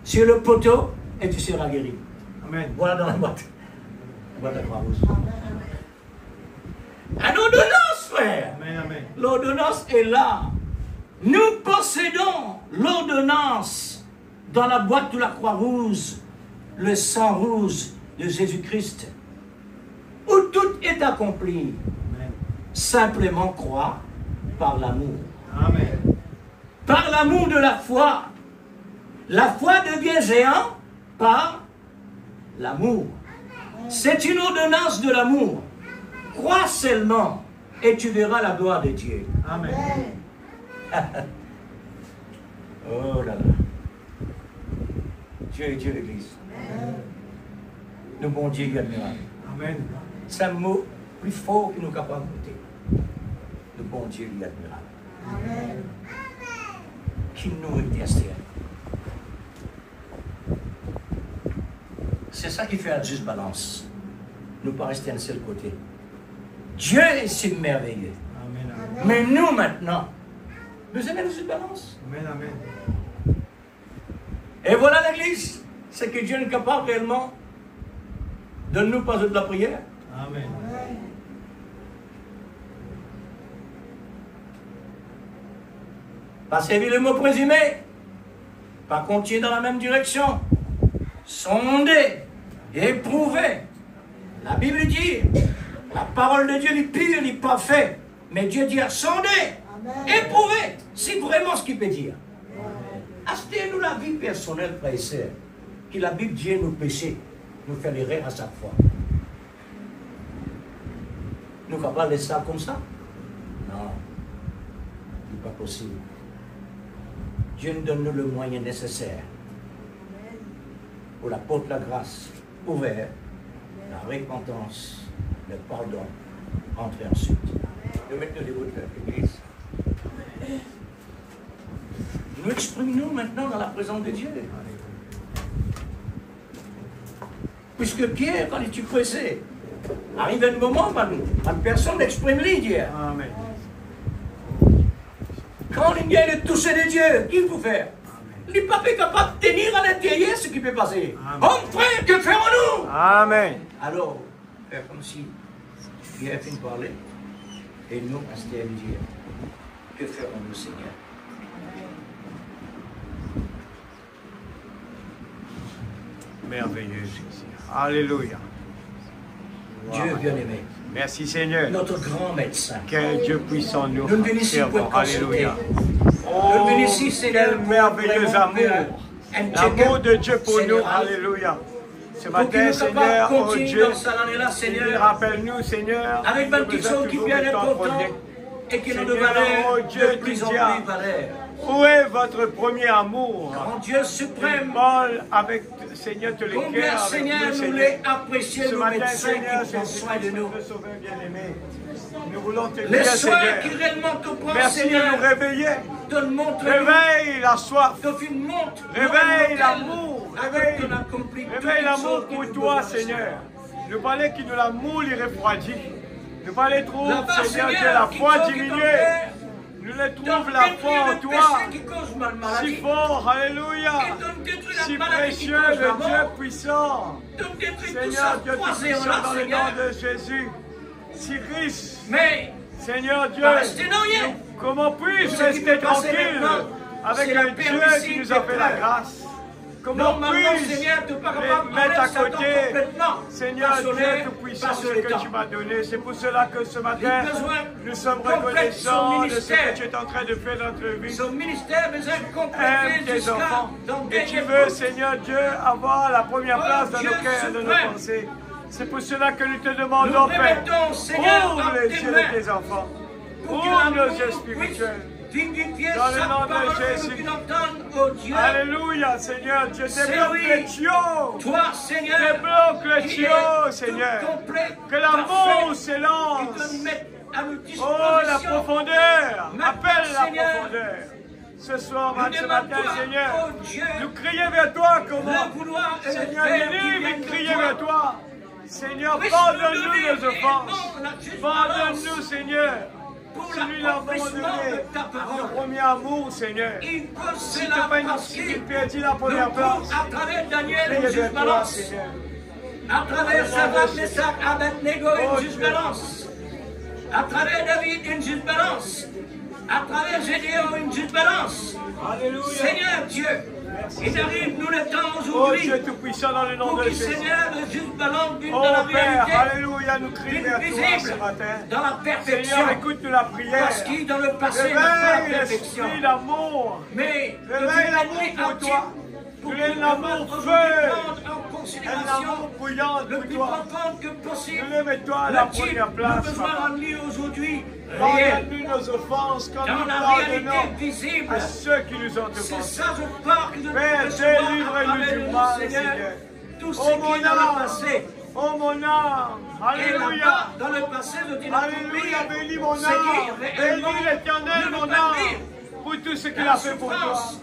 sur le poteau et tu seras guéri. Amen. Voilà dans la boîte. La boîte de la Croix-Rouge. Un ordonnance, frère. Amen. Amen. L'ordonnance est là. Nous possédons l'ordonnance dans la boîte de la Croix-Rouge, le sang rouge de Jésus-Christ, où tout est accompli. Amen. Simplement croire par l'amour. Amen. Par l'amour de la foi. La foi devient géant par l'amour. C'est une ordonnance de l'amour. Crois seulement et tu verras la gloire de Dieu. Amen. Oh là là. Dieu est Dieu l'Église. Le bon Dieu est admirable. Amen. C'est un mot plus fort que nous capables d'écouter. Le bon Dieu est admirable. Amen. Qui nous exerce. C'est ça qui fait la juste balance. Nous pas rester d'un seul côté. Dieu est si merveilleux. Amen. Amen. Mais nous maintenant, nous aimons la juste balance. Amen. Amen. Et voilà l'Église. C'est que Dieu est capable réellement de nous passer de la prière. Amen. Pas servir le mot présumé. Pas continuer dans la même direction. Sonder, éprouver. La Bible dit, la parole de Dieu est pure, est parfaite. Mais Dieu dit à sonder, éprouver. C'est vraiment ce qu'il peut dire. Achetez-nous la vie personnelle, frères et sœurs. Que la Bible dit nos péchés, nous fait l'erreur à chaque fois. Nous ne pouvons pas laisser ça comme ça. Non, ce n'est pas possible. Dieu nous donne le moyen nécessaire pour la porte de la grâce ouverte, la repentance, le pardon, entrer ensuite. Nous mettons les routes de l'Église. Nous exprimons maintenant dans la présence de Dieu. Puisque Pierre, quand il est pressé, Arrive un moment, une personne exprime l'idée. Amen. Quand il y a le toucher de Dieu, qu'il faut faire? Il n'est pas capable de tenir à l'intérieur ce qui peut passer. Amen. Homme frère, que ferons-nous? Amen. Alors, faire comme si il a fini de parler. Et nous, rester à dire, que ferons-nous, Seigneur? Merveilleux Jésus. Alléluia. Dieu bien-aimé, Merci Seigneur. notre grand médecin. Quel Dieu puissant nous Nous venons ici pour servons. consulter. Alléluia. Nous venons ici, Seigneur, Quel merveilleux pour vraiment amour. faire un L'amour check-up de Dieu pour nous. général. Alléluia. Ce Pour qu'il matin, nous Seigneur, capable oh continuer Dieu, dans cette année-là, Seigneur, rappelle-nous, Seigneur, avec que une vous petite êtes chose qui toujours vient le temps d'important premier. et qui nous de Seigneur, valeur, oh Dieu, de plus en tu dis, plus valeur. où est votre premier amour? Grand Dieu suprême, Paul, avec Seigneur, te combien, l'éclaire avec Seigneur, nous, nous Seigneur. les apprécions, Ce nos matin, médecins Seigneur, qui prennent soin de nous. le Sauveur bien-aimé. Nous voulons te Les dire, soins Seigneur, qui réellement te prennent, merci de Seigneur, nous réveiller. te le montrent. Réveille la soif. Que tu montres. Réveille l'amour. Réveille Réveille l'amour pour toi, Seigneur. Nous parlons qui de l'amour il refroidit. Nous parlons trop, Là-bas, Seigneur Dieu, Seigneur, la qui foi toque, diminuée. qui t'enlève. Nous les Donc, trouvons la foi en le toi. péché qui cause ma Si maladie. fort, alléluia. Et donc détruis la Si maladie qui précieux, cause la le Dieu mort. puissant. Donc détruis tout Seigneur, ça, Dieu croisé en puissant là, dans le Seigneur. nom de Jésus. Si riche, Mais, Seigneur Dieu, pas rester dans rien. comment puis-je Ce qui rester peut passer tranquille maintenant, avec c'est la un Dieu permission qui nous a fait la des grâce? Comment Normalement, puis-je Seigneur, tu n'es pas les capable de mettre à Satan côté, complètement. Seigneur Pas sur Dieu l'air, Tout-Puissant, pas ce sur le que temps. tu m'as donné? C'est pour cela que ce matin, Il a besoin nous sommes complète reconnaissants son de ce ministère. que tu es en train de faire dans notre vie. Son ministère besoin de Aime compléter tes jusqu'à enfants. dans Et tu dernier veux, bout. Seigneur Dieu, avoir la première Oh, place dans Dieu nos cœurs et dans nos suprême. pensées. C'est pour cela que nous te Nous demandons, Père, remettons, Seigneur, ouvre dans les tes yeux mains de tes enfants. pour que Ouvre l'amour nos yeux puisse spirituels. vivifier Dans le chaque nom de parole que Jésus. nous puissions entendre, oh Dieu. Alléluia, Seigneur Dieu, C'est débloque lui. les tuyaux. Toi, Seigneur, Débloque les qui tuyaux, est Seigneur. tout complet, Que l'amour parfait, s'élance. qui te met à notre Oh, disposition. la profondeur. Maintenant, Appelle la Seigneur, profondeur. Ce soir, Nous ce demandons, matin, Seigneur, oh Dieu, nous crions vers toi comment? le vouloir et le Seigneur, faire nous qui viennent nous de crions toi. vers toi. Seigneur, Puisse nous pardonne-nous donner nos offenses. réellement la juste Pardonne-nous, balance Seigneur. pour Si nous l'avons l'accomplissement donné de ta à notre parole. premier amour, Seigneur. Il peut Si cela tu fais parce nous qu'il perdis la nous première place, trouve à travers Daniel priez une juste vers toi, balance. Seigneur. À travers Shadrach, Meshach, Abednego, Oh, une juste Dieu. balance. À travers David, une juste balance. À travers Gédéon, une juste balance. Alléluia. Seigneur Dieu, il arrive nous le temps Oh aujourd'hui Dieu Tout-Puissant, dans le nom pour de que Jésus. Seigneur, le juste balance vienne Oh dans la Père, réalité, Alléluia, nous crions vienne vers toi visible ce matin. dans la perfection. Seigneur, écoute-nous la prière. Parce qu'il dans le passé n'a pas Réveille la perfection. l'esprit d'amour. Mais Réveille l'amour pour toi. pour Nous l'avons l'amour prendre feu. en Un considération amour bouillant le pour plus toi. profond que possible. Nous le mettons à la Le type première nous place. besoin Papa. en lui aujourd'hui réel. Pardonne-nous nos offenses quand Dans nous la réalité pardonnons visible. à ceux qui nous ont C'est offensés. ça, je pars que je Père, recevoir à délivre-nous travers du nous, mal, Seigneur. Seigneur. Tout ce Oh qui est mon dans le âme, passé. oh mon âme, Et Alléluia. là-bas, dans le passé, je dis Alléluia, bénis mon ce âme, qui réellement bénis l'Éternel ne mon veut pas âme, dire pour tout ce qu'il la a fait pour toi. souffrance.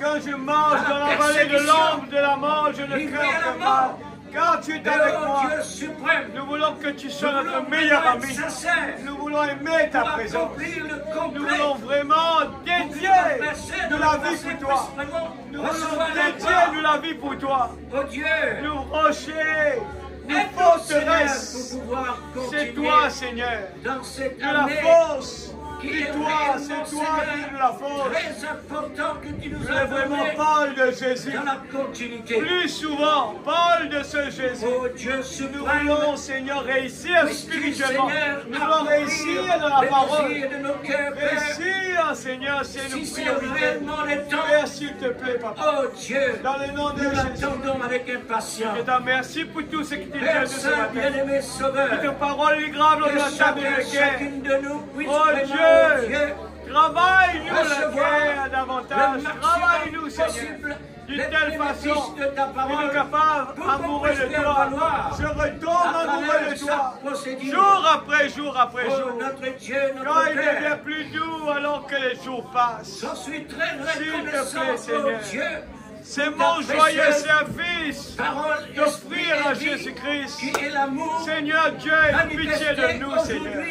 Quand je marche Dans dans la la vallée de persécution. l'ombre de la mort, je ne Il crains vient la aucun mort. mal, car tu es Mais avec oh moi. Dieu suprême, Nous voulons que tu sois nous voulons notre meilleur vraiment ami. être sincères Nous voulons aimer ta pour présence. accomplir le Nous complet. voulons vraiment dédier de la vie pour toi. Nous voulons dédier de la vie pour toi. Oh Dieu, Nous rochers, nous aide-nous Seigneur forteresses. pour pouvoir C'est continuer toi, Seigneur. dans cette De la année force. qui C'est est toi, réellement, c'est toi Seigneur, qui nous la force. très important que tu nous Je as veux vraiment donné parle de Jésus. dans la continuité. Plus souvent, parle de ce Jésus. Oh Dieu Nous suprême, voulons, Seigneur, réussir puisses-tu, spirituellement. Seigneur, Nous voulons accomplir réussir dans la les parole. désirs de nos cœurs, Père. Réussir, Seigneur, c'est Si nos c'est priorités. réellement le temps, Père, s'il te plaît, papa. oh Dieu, Dans le nom de nous Jésus. l'attendons avec impatience. Je te remercie pour tout ce qui t'est Père fait de ce Saint, matin. bien-aimé Que Sauveur, ta parole est grave dans que la table chacun, de cœur. chacune de nous puisse Oh vraiment, Dieu, Dieu, travaille-nous la recevoir guerre davantage. le Travaille-nous, maximum Seigneur. possible D'une les telle bénéfices façon, de ta nous parole sommes capables, pour qu'on amoureux puisse de faire toi. valoir Je à retombe amoureux travers de toi. chaque procédure. Jour après jour après Oh, jour. notre Dieu, Quand notre il devient Père, plus doux alors que les jours passent. j'en suis très S'il te reconnaissant, plaît, oh Seigneur. Dieu, C'est mon joyeux service d'offrir à Jésus-Christ. Seigneur Dieu, aie pitié de nous, Seigneur.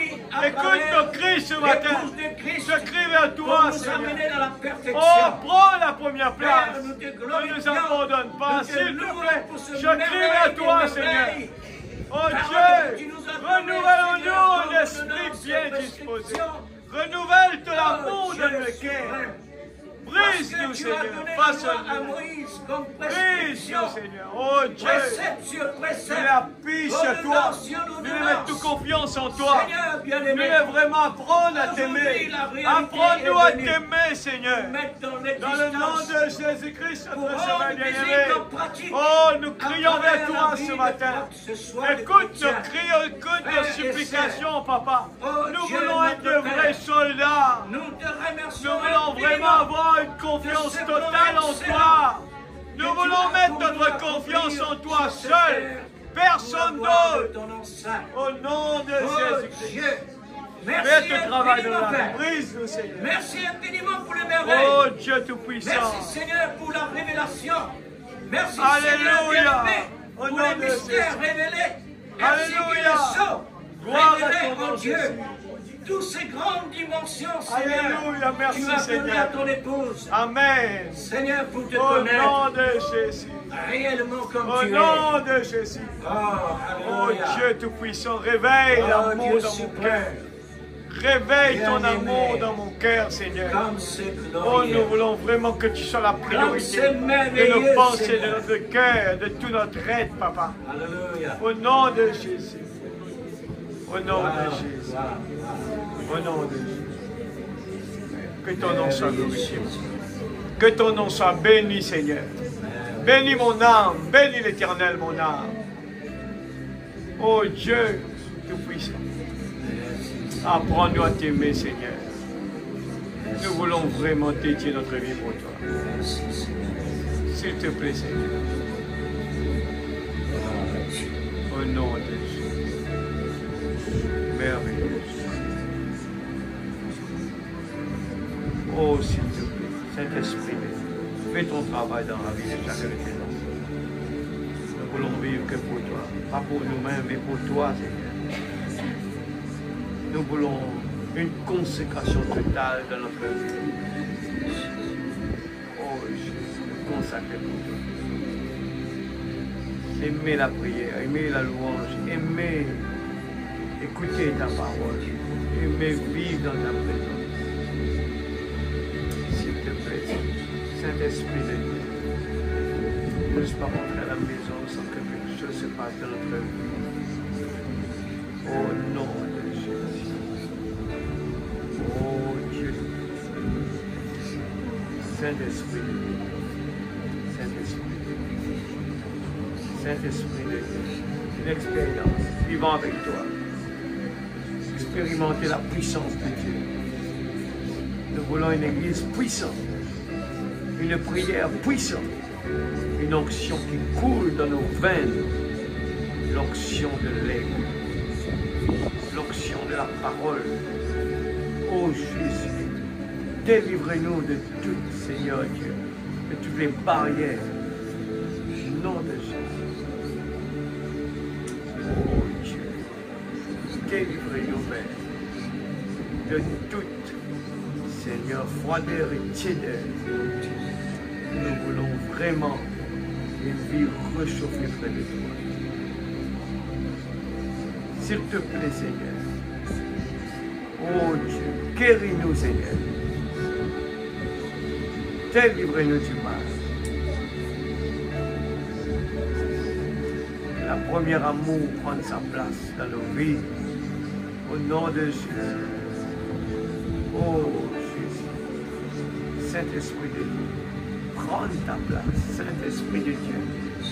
Écoute nos cris ce matin. Je crie vers toi, Seigneur. Oh, prends la première place. Ne nous abandonne pas, s'il te plaît. Je crie vers toi, Seigneur. Oh Dieu, renouvelle en nous un esprit bien disposé. Renouvelle de l'amour de nos cœurs. Brise-nous, Seigneur, façonne-nous. Brise-nous, Seigneur. Oh Dieu, nous appuie sur toi. Nous mettons toute confiance en toi. Nous voulons vraiment apprendre à t'aimer. Apprends-nous à t'aimer, Seigneur. Dans le nom de Jésus-Christ, notre Sauveur bien-aimé. Oh, nous crions vers toi ce matin. Écoute nos cris, écoute nos supplications, Papa. Nous voulons être de vrais soldats. Nous voulons vraiment avoir une confiance totale en toi. Nous voulons mettre notre confiance en toi seul. Personne d'autre. Au nom de Jésus-Christ. Fais ton travail dans la vie. Brise-nous, Seigneur. Merci infiniment pour les merveilles. Oh Dieu Tout-Puissant. Merci Seigneur pour la révélation. Merci Alléluia. Seigneur bien-aimé Au pour nom les de Jésus. mystères révélés. Ainsi Alléluia. que les sceaux Gloire à révélés ton en nom, Dieu. Jésus. Toutes ces grandes dimensions, Seigneur. Alléluia. Merci, Tu as donné à Seigneur. ton épouse. Amen. Seigneur, pour te Au connaître nom de Jésus. réellement comme Au tu es. nom de Jésus. Oh, Oh alléluia. Dieu Tout-Puissant, réveille Oh, l'amour Dieu dans mon suprême. cœur. Réveille ton Bien-aimé. amour dans mon cœur, Seigneur. Comme c'est Oh, glorieux. nous voulons vraiment que tu sois la priorité c'est de merveilleux, nos pensées, de Seigneur. notre cœur, de tout notre être, Papa. Alléluia. Au nom de Jésus. Au nom de Wow, Jésus. wow. Au nom de Jésus. Que ton nom soit glorifié. Que ton nom soit béni, Seigneur. Bénis mon âme. Bénis l'Éternel, mon âme. Oh Dieu Tout-Puissant. Apprends-nous à t'aimer, Seigneur. Nous voulons vraiment dédier notre vie pour toi. S'il te plaît, Seigneur. Au nom de Jésus. Merveilleux. Oh, s'il te plaît, Saint-Esprit, fais ton travail dans la vie de chacun de tes enfants. Nous voulons vivre que pour toi. Pas pour nous-mêmes, mais pour toi, Seigneur. Nous voulons une consécration totale dans notre vie. Oh Jésus, nous consacrer pour toi. Aimer la prière, aimer la louange, aimer écouter ta parole, aimer vivre dans ta présence. S'il te plaît, Saint-Esprit de Dieu, ne laisse pas rentrer à la maison sans que quelque chose se passe dans notre vie. Au nom de Jésus. Oh Dieu. Saint-Esprit de Dieu. Saint-Esprit de Dieu. Saint-Esprit de Dieu. Une expérience vivant avec toi. Expérimenter la puissance de Dieu. Nous voulons une église puissante. Une prière puissante. Une onction qui coule dans nos veines. L'onction de l'aigle. L'onction de la parole. Ô Jésus, délivrez-nous de tout, Seigneur Dieu, de toutes les barrières. Au nom de Jésus. Ô Dieu, délivrez-nous, Père, de toute, Seigneur, froideur et tiédeur. Nous voulons vraiment une vie réchauffée près de toi. S'il te plaît, Seigneur. Oh Dieu, guéris-nous, Seigneur. Délivrez-nous du mal. La première amour prenne sa place dans nos vies. Au nom de Jésus. Oh Jésus. Saint-Esprit de Dieu, prends ta place. Saint-Esprit de Dieu,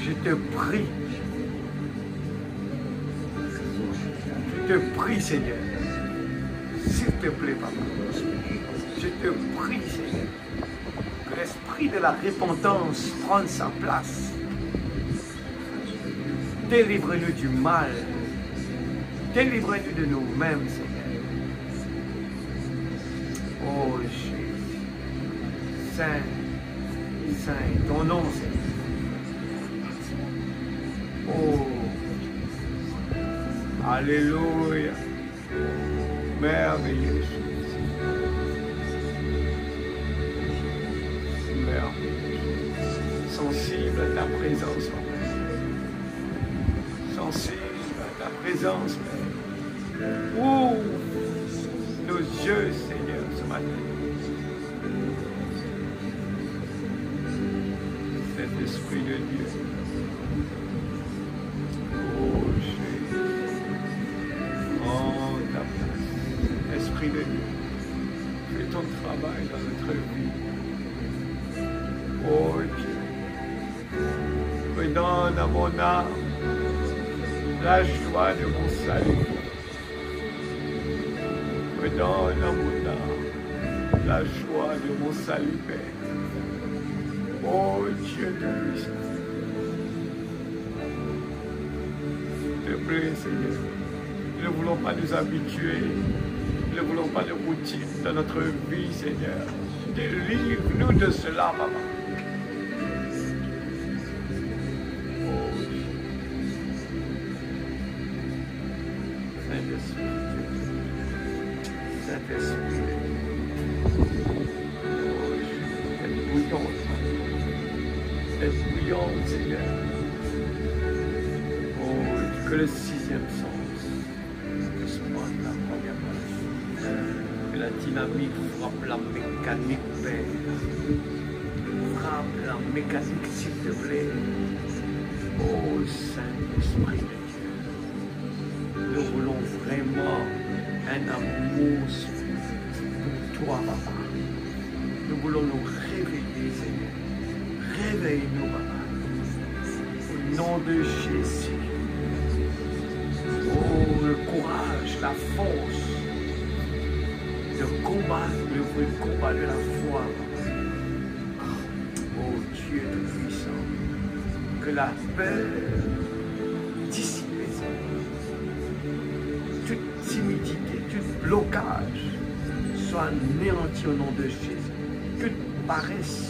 je te prie. Je te prie, Seigneur. S'il te plaît, Papa, je te prie, Seigneur, que l'esprit de la repentance prenne sa place. Délivre-nous du mal. Délivre-nous de nous-mêmes, Seigneur. Oh Jésus, Saint, saint, ton nom, Seigneur. Oh, alléluia, merveilleux. Sensible à ta présence, Père. Sensible à ta présence, Père. Ouvre nos yeux, Seigneur, ce matin. Cet Esprit de Dieu. Oh Jésus. Oh ta place. Esprit de Dieu. Fais ton travail dans notre vie. Oh Dieu, redonne à mon âme la joie de mon salut. Redonne à mon âme la joie de mon salut, Père. Oh Dieu de puissance. S'il te plaît, Seigneur, nous ne voulons pas nous habituer, nous ne voulons pas de routine dans notre vie, Seigneur. Délivre-nous de cela, Papa. Saint-Esprit, être bouillante, Seigneur. Oh, que le sixième sens puisse prendre la première place. Que la dynamique frappe la mécanique, Père. Frappe la mécanique, s'il te plaît. Oh, Saint-Esprit de Dieu. Nous voulons vraiment un amour pour toi, Papa. Nous voulons nous réveiller, Seigneur. Réveille-nous, Papa. Au nom de Jésus. Oh, le courage, la force de combattre le vrai combat de la foi, Papa. Oh, Dieu tout-puissant. Que la peur dissipe, toute timidité, tout blocage soit anéanti au nom de Jésus. Toute paresse,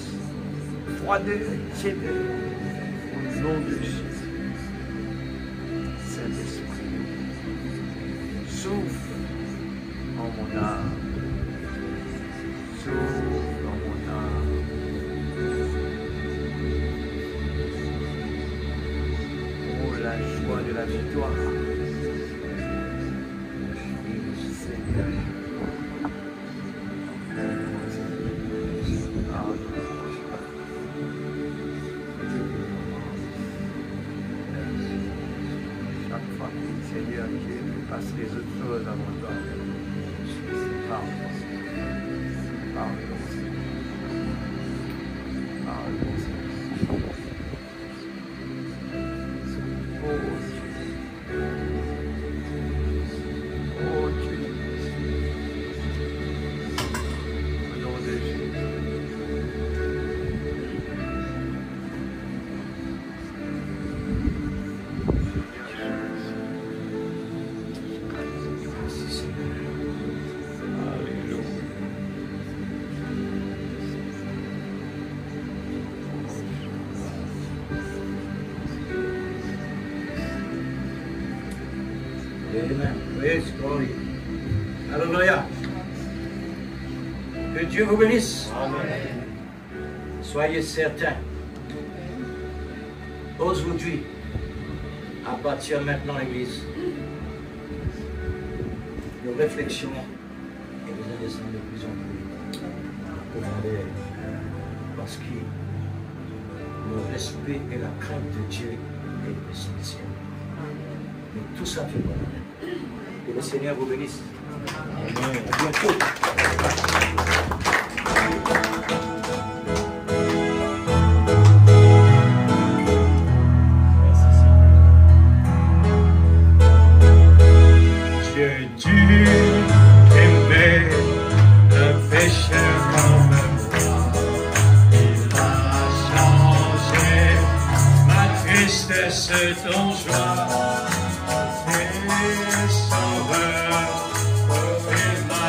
froideur, tiédeur, au nom de Jésus. Saint-Esprit, souffle en mon âme. Souffle en mon âme. Oh, la joie de la victoire. Seigneur, Dieu, passe les autres choses avant toi. Parle. Parle, Seigneur. Parle, Seigneur. Oh Dieu. Oh Dieu. Au nom de Jésus. Amen. Praise God. Alléluia. Que Dieu vous bénisse. Amen. Soyez certains, aujourd'hui, à partir maintenant l'Église, nos réflexions et nous descendre de plus en plus en profondeur, parce que le respect et la crainte de Dieu est essentiel. Mais tout ça fait bon. Que le Seigneur vous bénisse. Amen. À bientôt. C'est ton joie, et sauveur, et ma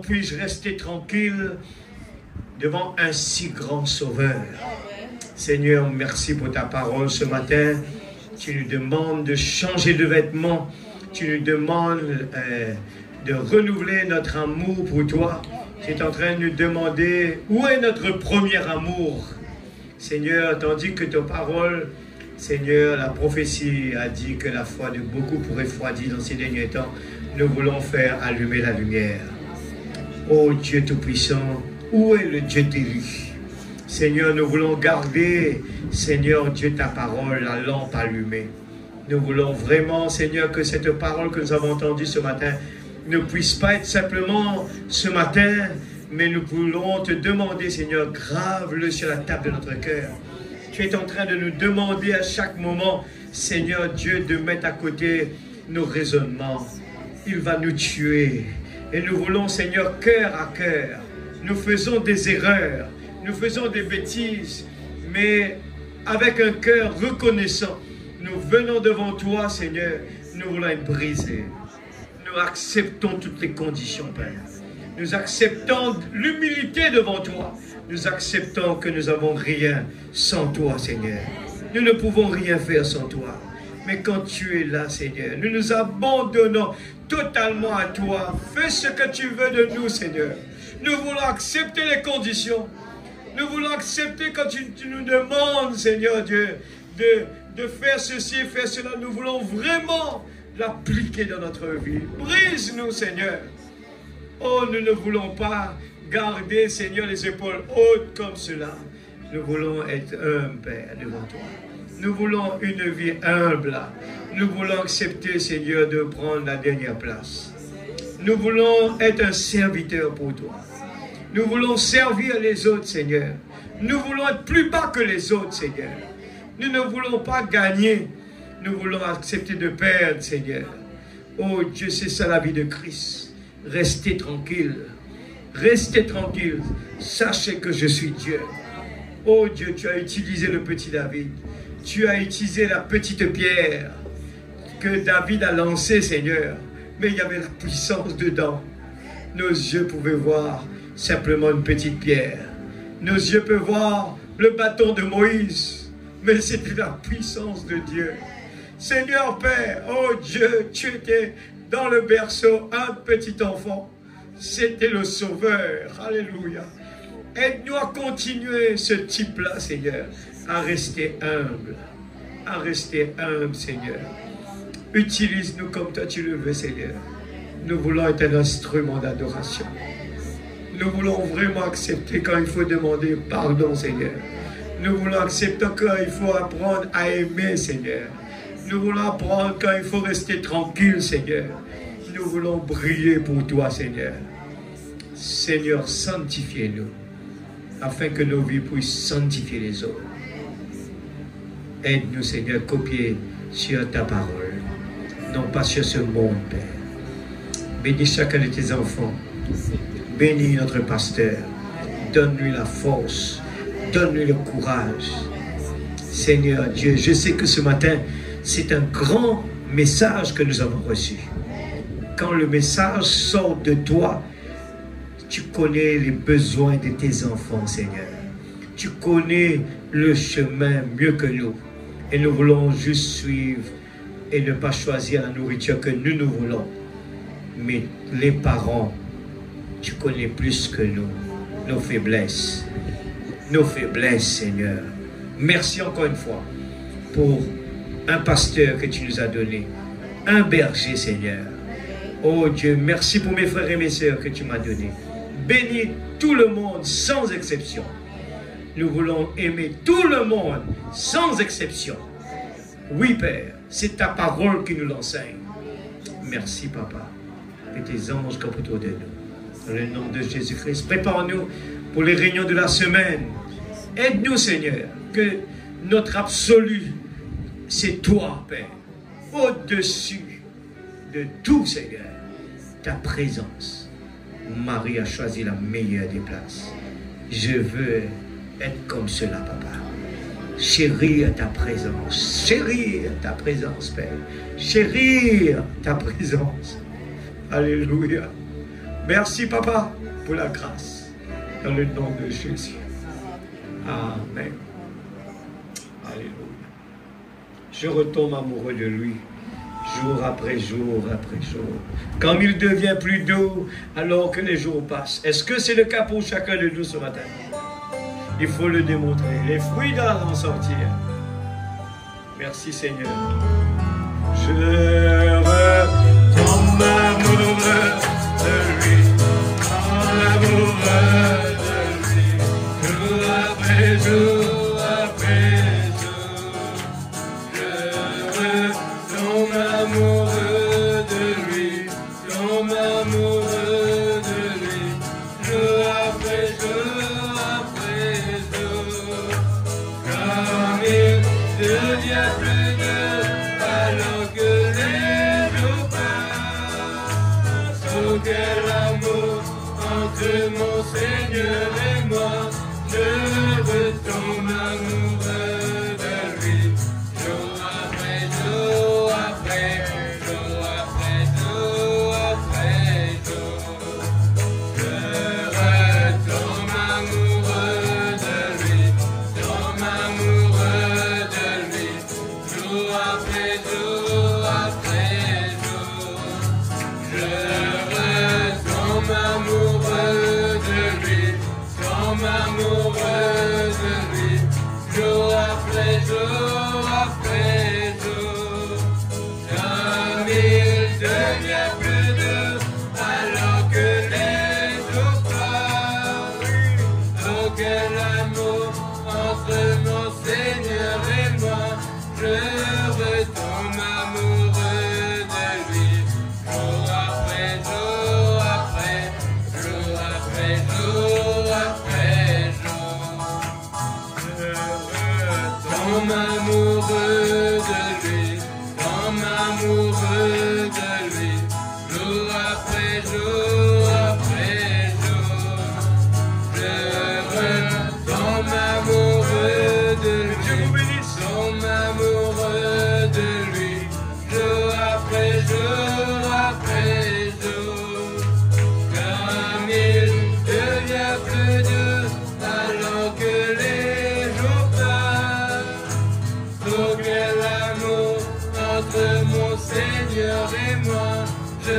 Puis-je rester tranquille devant un si grand sauveur? Seigneur, merci pour ta parole ce matin. Tu nous demandes de changer de vêtements. Tu nous demandes de renouveler notre amour pour toi. Tu es en train de nous demander où est notre premier amour. Seigneur, tandis que ta parole, Seigneur, la prophétie a dit que la foi de beaucoup pourrait refroidir dans ces derniers temps. Nous voulons faire allumer la lumière. Ô Dieu Tout-Puissant, où est le Dieu d'élu? Seigneur, nous voulons garder, Seigneur Dieu, ta parole, la lampe allumée. Nous voulons vraiment, Seigneur, que cette parole que nous avons entendue ce matin ne puisse pas être simplement ce matin, mais nous voulons te demander, Seigneur, grave-le sur la table de notre cœur. Tu es en train de nous demander à chaque moment, Seigneur Dieu, de mettre à côté nos raisonnements. Il va nous tuer. Et nous voulons, Seigneur, cœur à cœur. Nous faisons des erreurs, nous faisons des bêtises, mais avec un cœur reconnaissant, nous venons devant toi, Seigneur, nous voulons être brisés. Nous acceptons toutes les conditions, Père. Nous acceptons l'humilité devant toi. Nous acceptons que nous n'avons rien sans toi, Seigneur. Nous ne pouvons rien faire sans toi. Mais quand tu es là, Seigneur, nous nous abandonnons totalement à toi. Fais ce que tu veux de nous, Seigneur. Nous voulons accepter les conditions. Nous voulons accepter quand tu nous demandes, Seigneur Dieu, de faire ceci, faire cela. Nous voulons vraiment l'appliquer dans notre vie. Brise-nous, Seigneur. Oh, nous ne voulons pas garder, Seigneur, les épaules hautes comme cela. Nous voulons être humbles, Père, devant toi. Nous voulons une vie humble. Nous voulons accepter, Seigneur, de prendre la dernière place. Nous voulons être un serviteur pour toi. Nous voulons servir les autres, Seigneur. Nous voulons être plus bas que les autres, Seigneur. Nous ne voulons pas gagner. Nous voulons accepter de perdre, Seigneur. Oh Dieu, c'est ça la vie de Christ. Restez tranquille. Restez tranquille. Sachez que je suis Dieu. Oh Dieu, tu as utilisé le petit David. Tu as utilisé la petite pierre que David a lancée, Seigneur. Mais il y avait la puissance dedans. Nos yeux pouvaient voir simplement une petite pierre. Nos yeux peuvent voir le bâton de Moïse. Mais c'était la puissance de Dieu. Seigneur Père, oh Dieu, tu étais dans le berceau, un petit enfant. C'était le Sauveur. Alléluia. Aide-nous à continuer ce type-là, Seigneur, à rester humble. À rester humble, Seigneur. Utilise-nous comme toi tu le veux, Seigneur. Nous voulons être un instrument d'adoration. Nous voulons vraiment accepter quand il faut demander pardon, Seigneur. Nous voulons accepter quand il faut apprendre à aimer, Seigneur. Nous voulons apprendre quand il faut rester tranquille, Seigneur. Nous voulons briller pour toi, Seigneur. Seigneur, sanctifiez-nous, afin que nos vies puissent sanctifier les autres. Aide-nous, Seigneur, copier sur ta parole, non pas sur ce monde, Père. Bénis chacun de tes enfants. Bénis notre pasteur. Donne-lui la force. Donne-lui le courage. Seigneur Dieu, je sais que ce matin, c'est un grand message que nous avons reçu. Quand le message sort de toi, tu connais les besoins de tes enfants, Seigneur. Tu connais le chemin mieux que nous. Et nous voulons juste suivre et ne pas choisir la nourriture que nous voulons. Mais les parents, tu connais plus que nous, nos faiblesses. Nos faiblesses, Seigneur. Merci encore une fois pour un pasteur que tu nous as donné. Un berger, Seigneur. Oh Dieu, merci pour mes frères et mes sœurs que tu m'as donné. Bénis tout le monde sans exception. Nous voulons aimer tout le monde sans exception. Oui, Père, c'est ta parole qui nous l'enseigne. Merci, Papa. Et tes anges comme autour de nous. Dans le nom de Jésus-Christ, prépare-nous pour les réunions de la semaine. Aide-nous, Seigneur, que notre absolu, c'est toi, Père. Au-dessus de tout, Seigneur, ta présence. Marie a choisi la meilleure des places. Je veux être comme cela, Papa. Chérir ta présence. Chérir ta présence, Père. Chérir ta présence. Alléluia. Merci, Papa, pour la grâce. Dans le nom de Jésus. Amen. Alléluia. Je retombe amoureux de lui. Jour après jour après jour. Quand il devient plus doux alors que les jours passent. Est-ce que c'est le cas pour chacun de nous ce matin? Il faut le démontrer. Les fruits doivent en sortir. Merci Seigneur. Je retombe amoureux de lui. Amoureux de lui. Jour après jour après jour. Je retombe amoureux de lui. Tombe amoureux de lui. Jour après jour après jour. Comme il devient plus doux alors que les jours passent. Oh quel amour entre mon Seigneur et moi. Je retombe amoureux de lui. Jour après jour après jour après jour après jour. Je retombe amoureux de lui. Tombe amoureux de lui. Jour après jour après jour. Je retombe amoureux de lui. Tombe amoureux de lui. Jour après jour après jour. Comme jour après jour après jour, je retombe amoureux de lui, tombe amoureux de lui, jour après jour après jour, comme il devient plus doux alors que les jours passent. Oh quel amour entre mon Seigneur et moi, je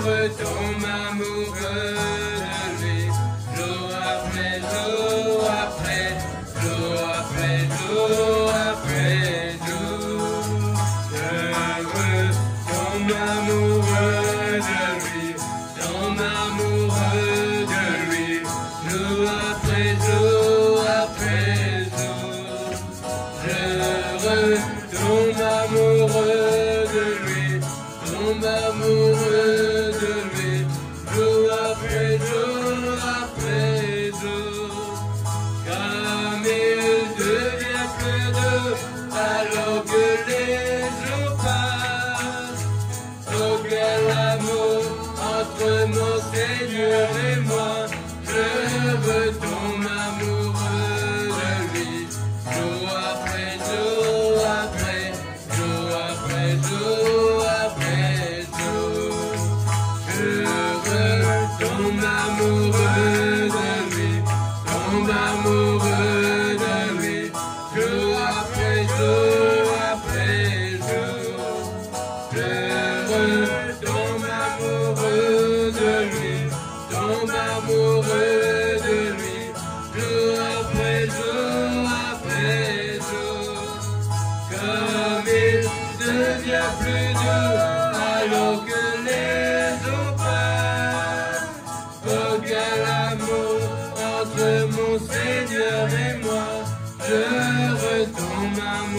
retombe amoureux de lui, jour après jour après jour après jour après jour, je retombe amoureux de lui, tombe amoureux de lui, jour après jour après jour, je retombe amoureux de lui, tombe amoureux de lui, jour après jour après jour, comme il devient plus doux alors que les jours passent. Oh quel amour entre mon Seigneur et moi, je retombe amoureux de lui, jour après jour après jour après jour après jour, je retombe amoureux de lui, tombe amoureux de lui, jour après jour après jour, je retombe amoureux de lui, tombe amoureux de lui, jour après jour après jour, comme il devient plus doux alors que les jours passent. Oh quel amour entre mon Seigneur et moi, je retombe amoureux